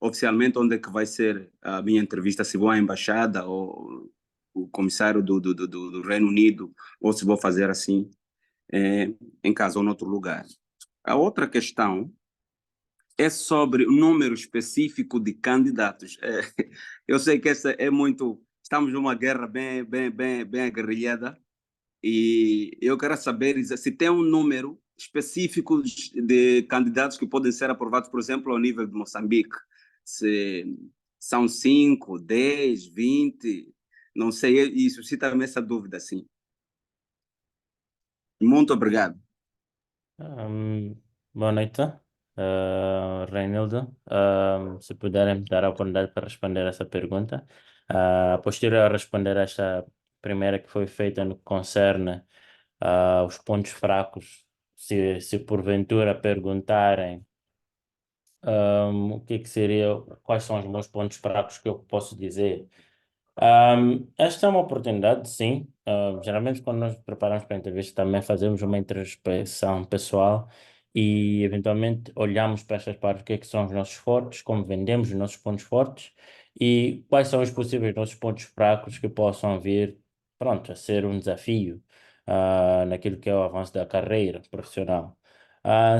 oficialmente onde é que vai ser a minha entrevista, se vou à embaixada ou o comissário do Reino Unido, ou se vou fazer assim em casa ou em outro lugar. A outra questão é sobre o número específico de candidatos. Eu sei que essa é muito. Estamos numa guerra bem aguerrilhada, e eu quero saber se tem um número específico de candidatos que podem ser aprovados, por exemplo, ao nível de Moçambique. Se são 5, 10, 20, não sei, e suscita-me essa dúvida, sim. Muito obrigado. Boa noite, Reinildo. Se puderem me dar a oportunidade para responder essa pergunta. Posterior a responder esta primeira que foi feita no que concerne os pontos fracos, se porventura perguntarem o que seria, quais são os meus pontos fracos que eu posso dizer. Esta é uma oportunidade, sim. Geralmente, quando nós preparamos para a entrevista, também fazemos uma introspecção pessoal e, eventualmente, olhamos para estas partes, o que é que são os nossos fortes, como vendemos os nossos pontos fortes e quais são os possíveis nossos pontos fracos que possam vir, pronto, a ser um desafio, naquilo que é o avanço da carreira profissional.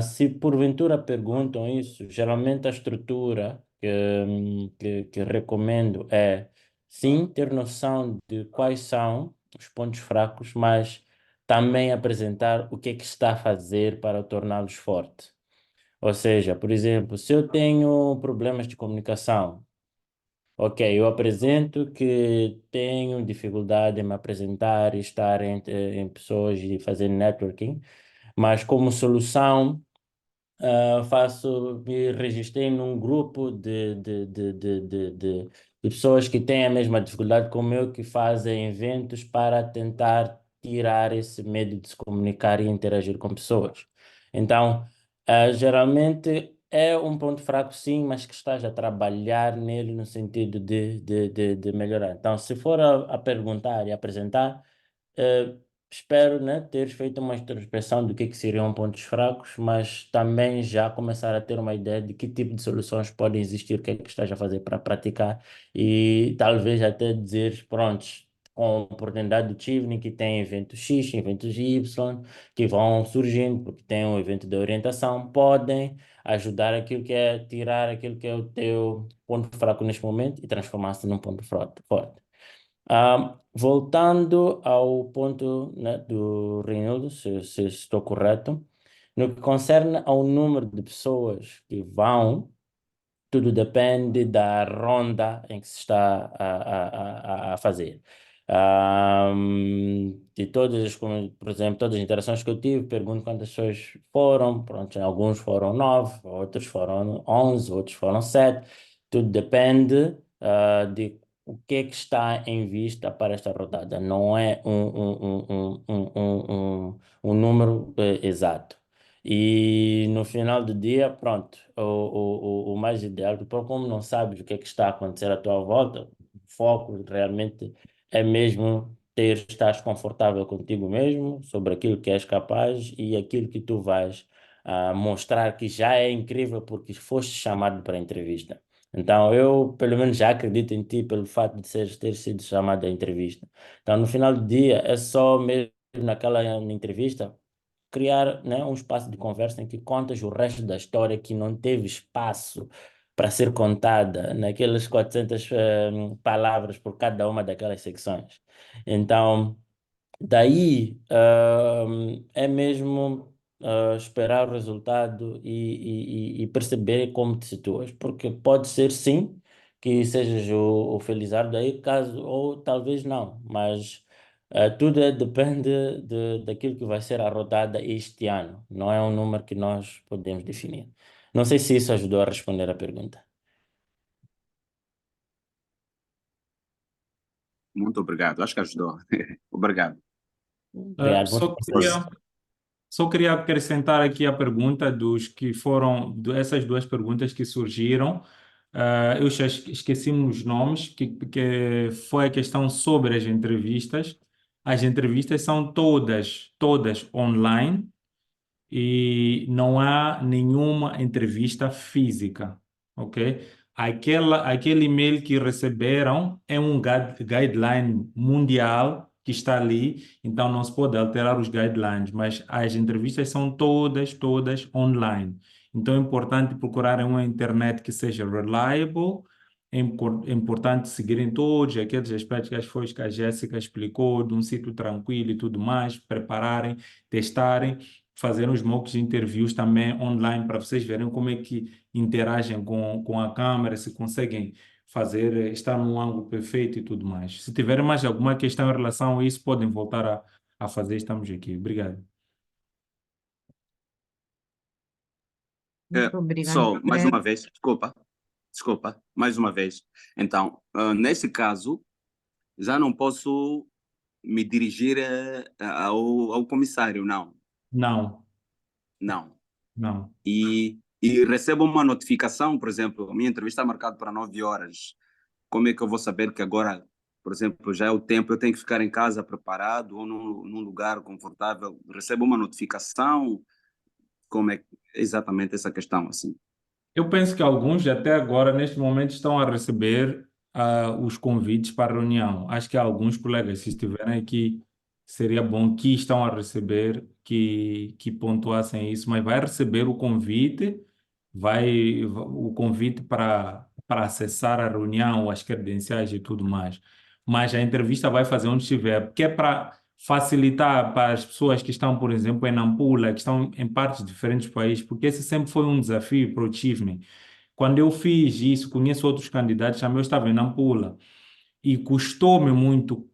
Se porventura perguntam isso, geralmente a estrutura que recomendo é sim, ter noção de quais são os pontos fracos, mas também apresentar o que é que está a fazer para torná-los forte. Ou seja, por exemplo, se eu tenho problemas de comunicação, ok, eu apresento que tenho dificuldade em me apresentar e estar em pessoas e fazer networking, mas como solução me registrei num grupo de pessoas que têm a mesma dificuldade como eu, que fazem eventos para tentar tirar esse medo de se comunicar e interagir com pessoas. Então, geralmente é um ponto fraco, sim, mas que estás a trabalhar nele no sentido de melhorar. Então, se for a perguntar e apresentar, eh, espero, né, ter feito uma introspecção do que seriam pontos fracos, mas também já começar a ter uma ideia de que tipo de soluções podem existir, o que é que estás a fazer para praticar e talvez até dizer, prontos, com a oportunidade do Tivni, que tem eventos X, eventos Y, que vão surgindo, porque tem um evento de orientação, podem ajudar aquilo que é tirar aquilo que é o teu ponto fraco neste momento e transformar-se num ponto forte. Voltando ao ponto, né, do Reinaldo, se estou correto, no que concerne ao número de pessoas que vão, tudo depende da ronda em que se está a fazer. De todas por exemplo, todas as interações que eu tive, pergunto quantas pessoas foram, pronto, alguns foram 9, outros foram 11, outros foram 7, tudo depende de o que é que está em vista para esta rodada, não é um número exato. E no final do dia, pronto, o mais ideal, porque como não sabes o que é que está a acontecer à tua volta, o foco realmente é mesmo estar confortável contigo mesmo, sobre aquilo que és capaz e aquilo que tu vais mostrar que já é incrível porque foste chamado para a entrevista. Então, eu, pelo menos, já acredito em ti pelo fato de ter sido chamado à entrevista. Então, no final do dia, é só mesmo naquela entrevista criar, né, um espaço de conversa em que contas o resto da história que não teve espaço para ser contada naquelas 400 palavras por cada uma daquelas secções. Então, daí, é mesmo esperar o resultado e perceber como te situas, porque pode ser sim que sejas o Felizardo aí, caso, ou talvez não, mas tudo depende daquilo que vai ser a rodada este ano, não é um número que nós podemos definir. Não sei se isso ajudou a responder a pergunta. Muito obrigado. Acho que ajudou. Obrigado. Obrigado. Só queria acrescentar aqui a pergunta dos que foram, essas duas perguntas que surgiram. Eu já esqueci os nomes, que foi a questão sobre as entrevistas. As entrevistas são todas online e não há nenhuma entrevista física, ok? Aquele e-mail que receberam é um guideline mundial que está ali, então não se pode alterar os guidelines, mas as entrevistas são todas online. Então é importante procurarem uma internet que seja reliable, é importante seguirem todos aqueles aspectos que a Jéssica explicou, de um sítio tranquilo e tudo mais, prepararem, testarem, fazer uns mocks interviews também online para vocês verem como é que interagem com a câmera, se conseguem fazer, estar num ângulo perfeito e tudo mais. Se tiverem mais alguma questão em relação a isso, podem voltar a fazer, estamos aqui. Obrigado. Muito obrigada, Só, mais Fred. uma vez, desculpa, mais uma vez. Então, nesse caso, já não posso me dirigir ao comissário, não. Não, Não. não. E recebo uma notificação, por exemplo, a minha entrevista está marcada para 9 horas. Como é que eu vou saber que agora, por exemplo, já é o tempo, eu tenho que ficar em casa preparado ou num lugar confortável? Recebo uma notificação? Como é exatamente essa questão, assim? Eu penso que alguns até agora, neste momento, estão a receber os convites para a reunião. Acho que alguns colegas, se estiverem aqui, seria bom que estão a receber, que pontuassem isso, mas vai receber o convite, o convite para acessar a reunião, as credenciais e tudo mais. Mas a entrevista vai fazer onde estiver, porque é para facilitar para as pessoas que estão, por exemplo, em Nampula, que estão em partes diferentes do país, porque esse sempre foi um desafio para o Achievement. Quando eu fiz isso, conheço outros candidatos, também eu estava em Nampula e custou-me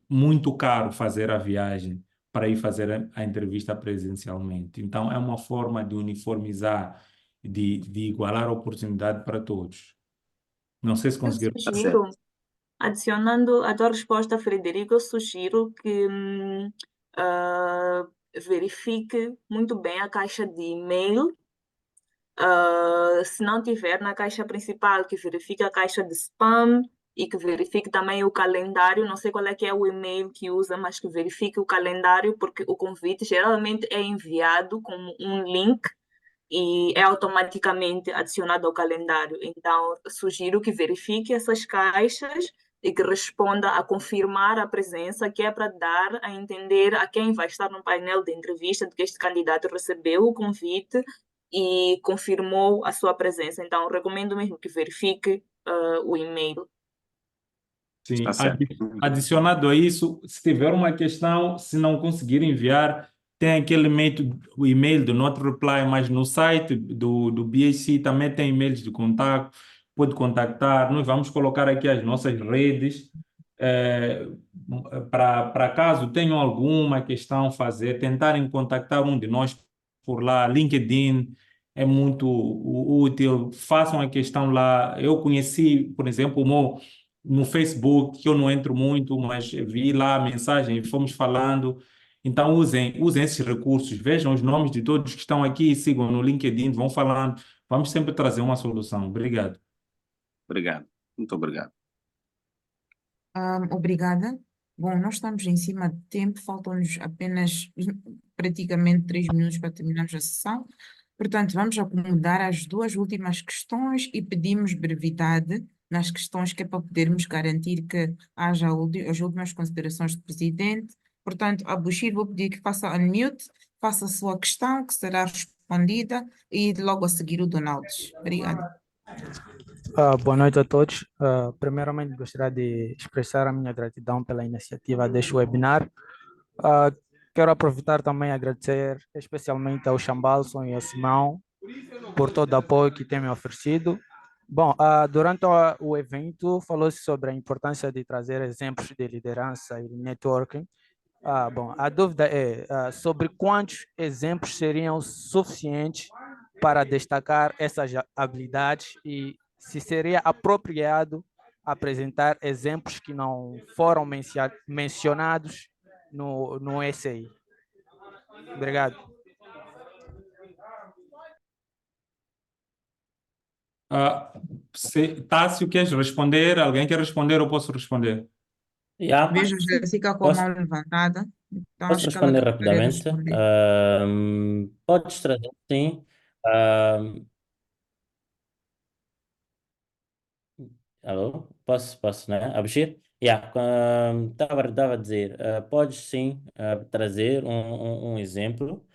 muito caro fazer a viagem para ir fazer a entrevista presencialmente. Então, é uma forma de uniformizar, de igualar a oportunidade para todos. Não sei se Eu conseguiram. Tá certo. sugiro, adicionando a tua resposta, Frederico, eu sugiro que verifique muito bem a caixa de e-mail. Se não tiver na caixa principal, que verifique a caixa de spam e que verifique também o calendário. Não sei qual é que é o e-mail que usa, mas que verifique o calendário, porque o convite geralmente é enviado como um link e é automaticamente adicionado ao calendário. Então, sugiro que verifique essas caixas e que responda a confirmar a presença, que é para dar a entender a quem vai estar no painel de entrevista de que este candidato recebeu o convite e confirmou a sua presença. Então, recomendo mesmo que verifique o e-mail. Sim, Tá certo. adicionado a isso, se tiver uma questão, se não conseguir enviar, tem aquele e-mail, o e-mail do Not Reply, mas no site do BHC também tem e-mails de contato, pode contactar. Nós vamos colocar aqui as nossas redes, para caso tenham alguma questão fazer, tentarem contactar um de nós por lá, LinkedIn é muito útil, façam a questão lá. Eu conheci, por exemplo, no Facebook, que eu não entro muito, mas vi lá a mensagem e fomos falando. Então, usem esses recursos, vejam os nomes de todos que estão aqui, sigam no LinkedIn, vão falando. Vamos sempre trazer uma solução. Obrigado. Obrigado. Muito obrigado. Obrigada. Bom, nós estamos em cima de tempo, faltam-nos apenas praticamente 3 minutos para terminarmos a sessão. Portanto, vamos acomodar as duas últimas questões e pedimos brevidade nas questões, que é para podermos garantir que haja as últimas considerações do presidente. Portanto, Abushir, vou pedir que faça unmute, faça a sua questão, que será respondida, e logo a seguir o Donaldes. Obrigada. Boa noite a todos. Primeiramente, gostaria de expressar a minha gratidão pela iniciativa deste webinar. Quero aproveitar também e agradecer especialmente ao Chambalson e ao Simão por todo o apoio que têm me oferecido. Bom, durante o evento falou-se sobre a importância de trazer exemplos de liderança e networking. Bom, a dúvida é sobre quantos exemplos seriam suficientes para destacar essas habilidades e se seria apropriado apresentar exemplos que não foram mencionados no essay. Obrigado. Tássio, queres responder? Alguém quer responder ou posso responder? Yeah, Vejo a Jéssica com a posso, mão levantada, então posso acho que ela responder deve querer rapidamente. responder. Podes trazer, sim. Alô? Posso, né? Abshir? Yeah, estava a dizer, podes sim trazer um exemplo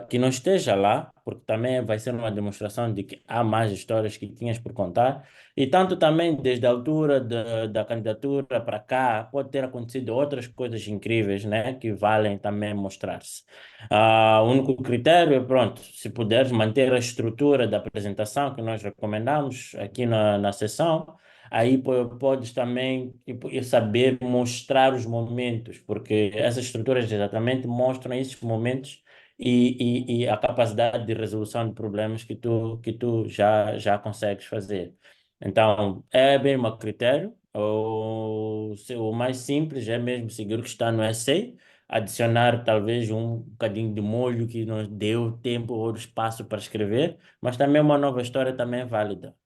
que não esteja lá, porque também vai ser uma demonstração de que há mais histórias que tinhas por contar, e tanto também desde a altura da candidatura para cá, pode ter acontecido outras coisas incríveis, né, que valem também mostrar-se. O único critério é, pronto, se puderes manter a estrutura da apresentação que nós recomendamos aqui na sessão. Aí podes também tipo, ir saber mostrar os momentos, porque essas estruturas exatamente mostram esses momentos e a capacidade de resolução de problemas que tu já consegues fazer. Então, é bem um critério. O mais simples é mesmo seguir o que está no essay, adicionar talvez um bocadinho de molho que nos deu tempo ou espaço para escrever, mas também uma nova história também é válida.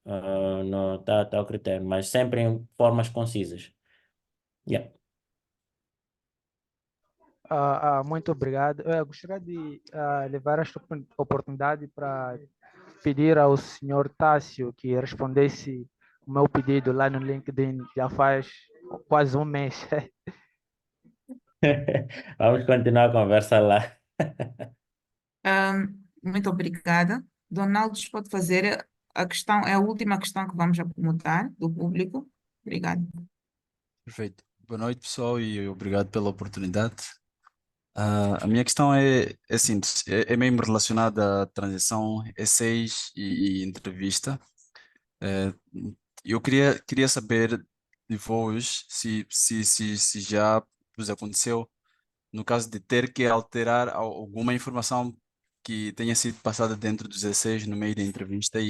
Tá ao critério, mas sempre em formas concisas. Yeah. Muito obrigado. Eu gostaria de levar esta oportunidade para pedir ao senhor Tássio que respondesse o meu pedido lá no LinkedIn já faz quase um mês. Vamos continuar a conversa lá. Muito obrigada. Donaldo, pode fazer a questão, é a última questão que vamos acomodar do público. Obrigada. Perfeito. Boa noite, pessoal, e obrigado pela oportunidade. A minha questão é simples, é mesmo relacionada à transição essays e entrevista. Eh, eu queria saber de vós se já vos aconteceu, no caso de ter que alterar alguma informação que tenha sido passada dentro dos essays no meio da entrevista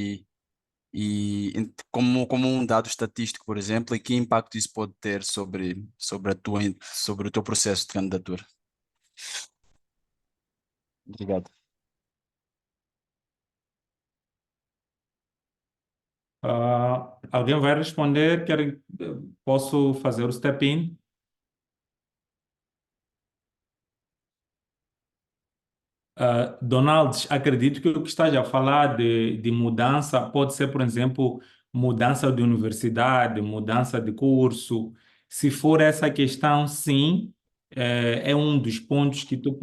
como um dado estatístico, por exemplo, e que impacto isso pode ter sobre o teu processo de candidatura. Obrigado. Alguém vai responder? Posso fazer o step in? Donalds, acredito que o que estás a falar de mudança pode ser, por exemplo, mudança de universidade, mudança de curso. Se for essa questão, sim, é um dos pontos que tu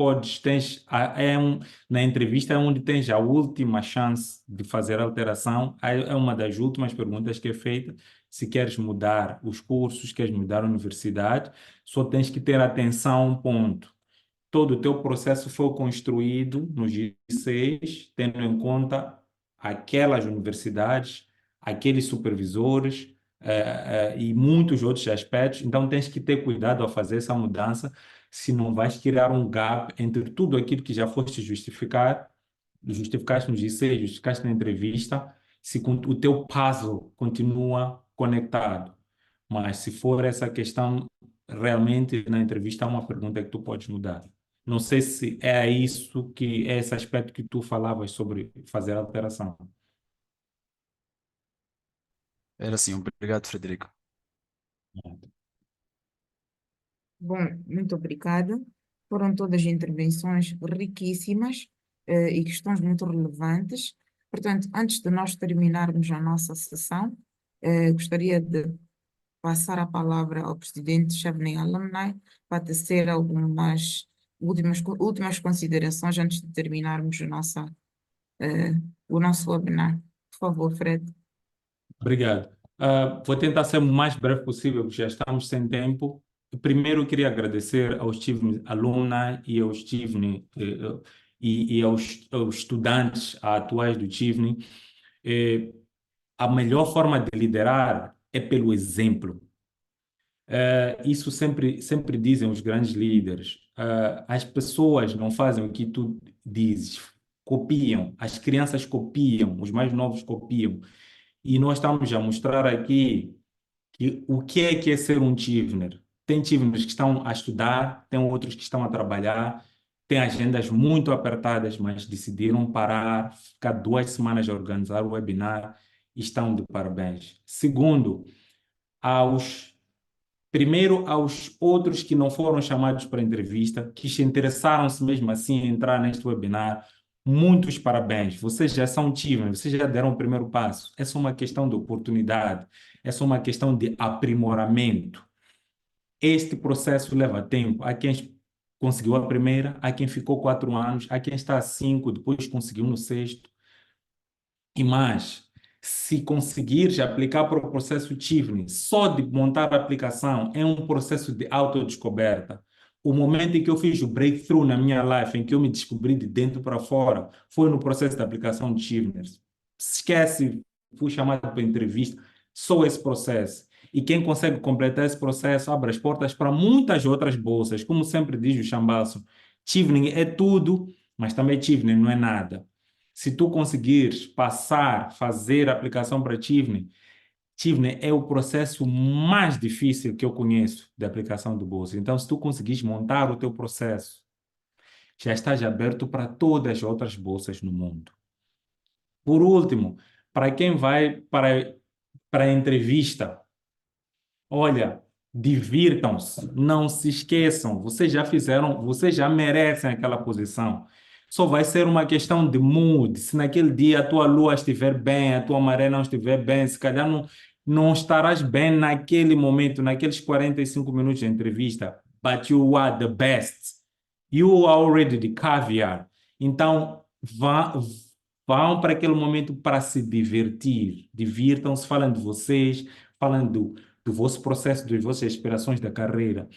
na entrevista é onde tens a última chance de fazer alteração. É uma das últimas perguntas que é feita. Se queres mudar os cursos, queres mudar a universidade, só tens que ter atenção a um ponto. Todo o teu processo foi construído no G6, tendo em conta aquelas universidades, aqueles supervisores, e muitos outros aspectos. Então, tens que ter cuidado ao fazer essa mudança, se não vais criar um gap entre tudo aquilo que já foste justificaste no G6, justificaste na entrevista, se o teu puzzle continua conectado. Mas se for essa questão, realmente na entrevista há uma pergunta que tu podes mudar. Não sei se é isso que é esse aspecto que tu falavas sobre fazer alteração. Era assim, obrigado, Frederico. Bom, muito obrigada. Foram todas intervenções riquíssimas, e questões muito relevantes. Portanto, antes de nós terminarmos a nossa sessão, gostaria de passar a palavra ao presidente Chevening Alumni para tecer algumas últimas considerações antes de terminarmos o nosso webinar. Por favor, Fred. Obrigado. Vou tentar ser o mais breve possível, porque já estamos sem tempo. Primeiro, eu queria agradecer aos Tivni Alumni e aos Tivni e aos estudantes atuais do Tivni. A melhor forma de liderar é pelo exemplo. Isso sempre dizem os grandes líderes. As pessoas não fazem o que tu dizes, copiam. As crianças copiam, os mais novos copiam. E nós estamos a mostrar aqui que o que é ser um Chiefner. Tem Chiefners que estão a estudar, tem outros que estão a trabalhar, têm agendas muito apertadas, mas decidiram parar, ficar 2 semanas a organizar o webinar e estão de parabéns. Segundo, aos primeiro aos outros que não foram chamados para entrevista, que se interessaram-se mesmo assim em entrar neste webinar, muitos parabéns. Vocês já são Chiefners, vocês já deram o primeiro passo. É só uma questão de oportunidade, é só uma questão de aprimoramento. Este processo leva tempo. Há quem conseguiu a primeira, há quem ficou 4 anos, há quem está a 5, depois conseguiu no sexto. E mais, se conseguires aplicar para o processo Tivni, só de montar a aplicação é um processo de autodescoberta. O momento em que eu fiz o breakthrough na minha life, em que eu me descobri de dentro para fora, foi no processo de aplicação de Tivners. Esquece, fui chamado para entrevista, só esse processo. E quem consegue completar esse processo abre as portas para muitas outras bolsas. Como sempre diz o Chambasso, Tivni é tudo, mas também Tivni não é nada. Se tu conseguires passar, fazer a aplicação para Tivni, Tivni é o processo mais difícil que eu conheço de aplicação do bolsa. Então, se tu conseguires montar o teu processo, já estás aberto para todas as outras bolsas no mundo. Por último, para quem vai para a entrevista, olha, divirtam-se, não se esqueçam, vocês já fizeram, vocês já merecem aquela posição. Só vai ser uma questão de mood. Se naquele dia a tua lua estiver bem, a tua maré não estiver bem, se calhar não estarás bem naquele momento, naqueles 45 minutos de entrevista, but you are the best. You are already the caviar. Então, vão para aquele momento para se divertir. Divirtam-se, falem de vocês, falem do vosso processo, das vossas aspirações da carreira.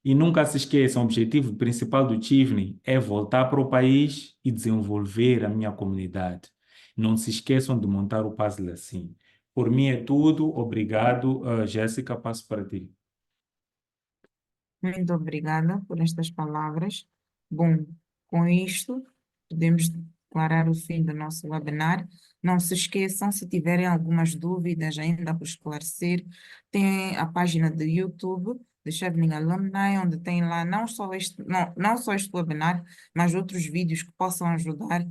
E nunca se esqueçam, o objetivo principal do Tivni é voltar para o país e desenvolver a minha comunidade. Não se esqueçam de montar o puzzle assim. Por mim é tudo. Obrigado. Jéssica, passo para ti. Muito obrigada por estas palavras. Bom, com isto, podemos declarar o fim do nosso webinar. Não se esqueçam, se tiverem algumas dúvidas ainda por esclarecer, tem a página do YouTube de Chevening Alumni, onde tem lá não só este webinar, mas outros vídeos que possam ajudar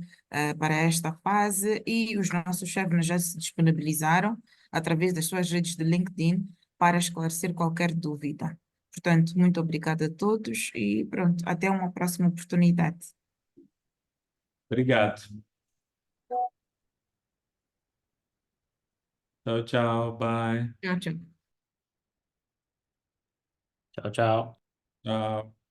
para esta fase. E os nossos Cheveners já se disponibilizaram através das suas redes de LinkedIn para esclarecer qualquer dúvida. Portanto, muito obrigada a todos e pronto, até uma próxima oportunidade. Obrigado. Tchau, tchau. Bye. Tchau, tchau. Tchau, tchau. Tchau.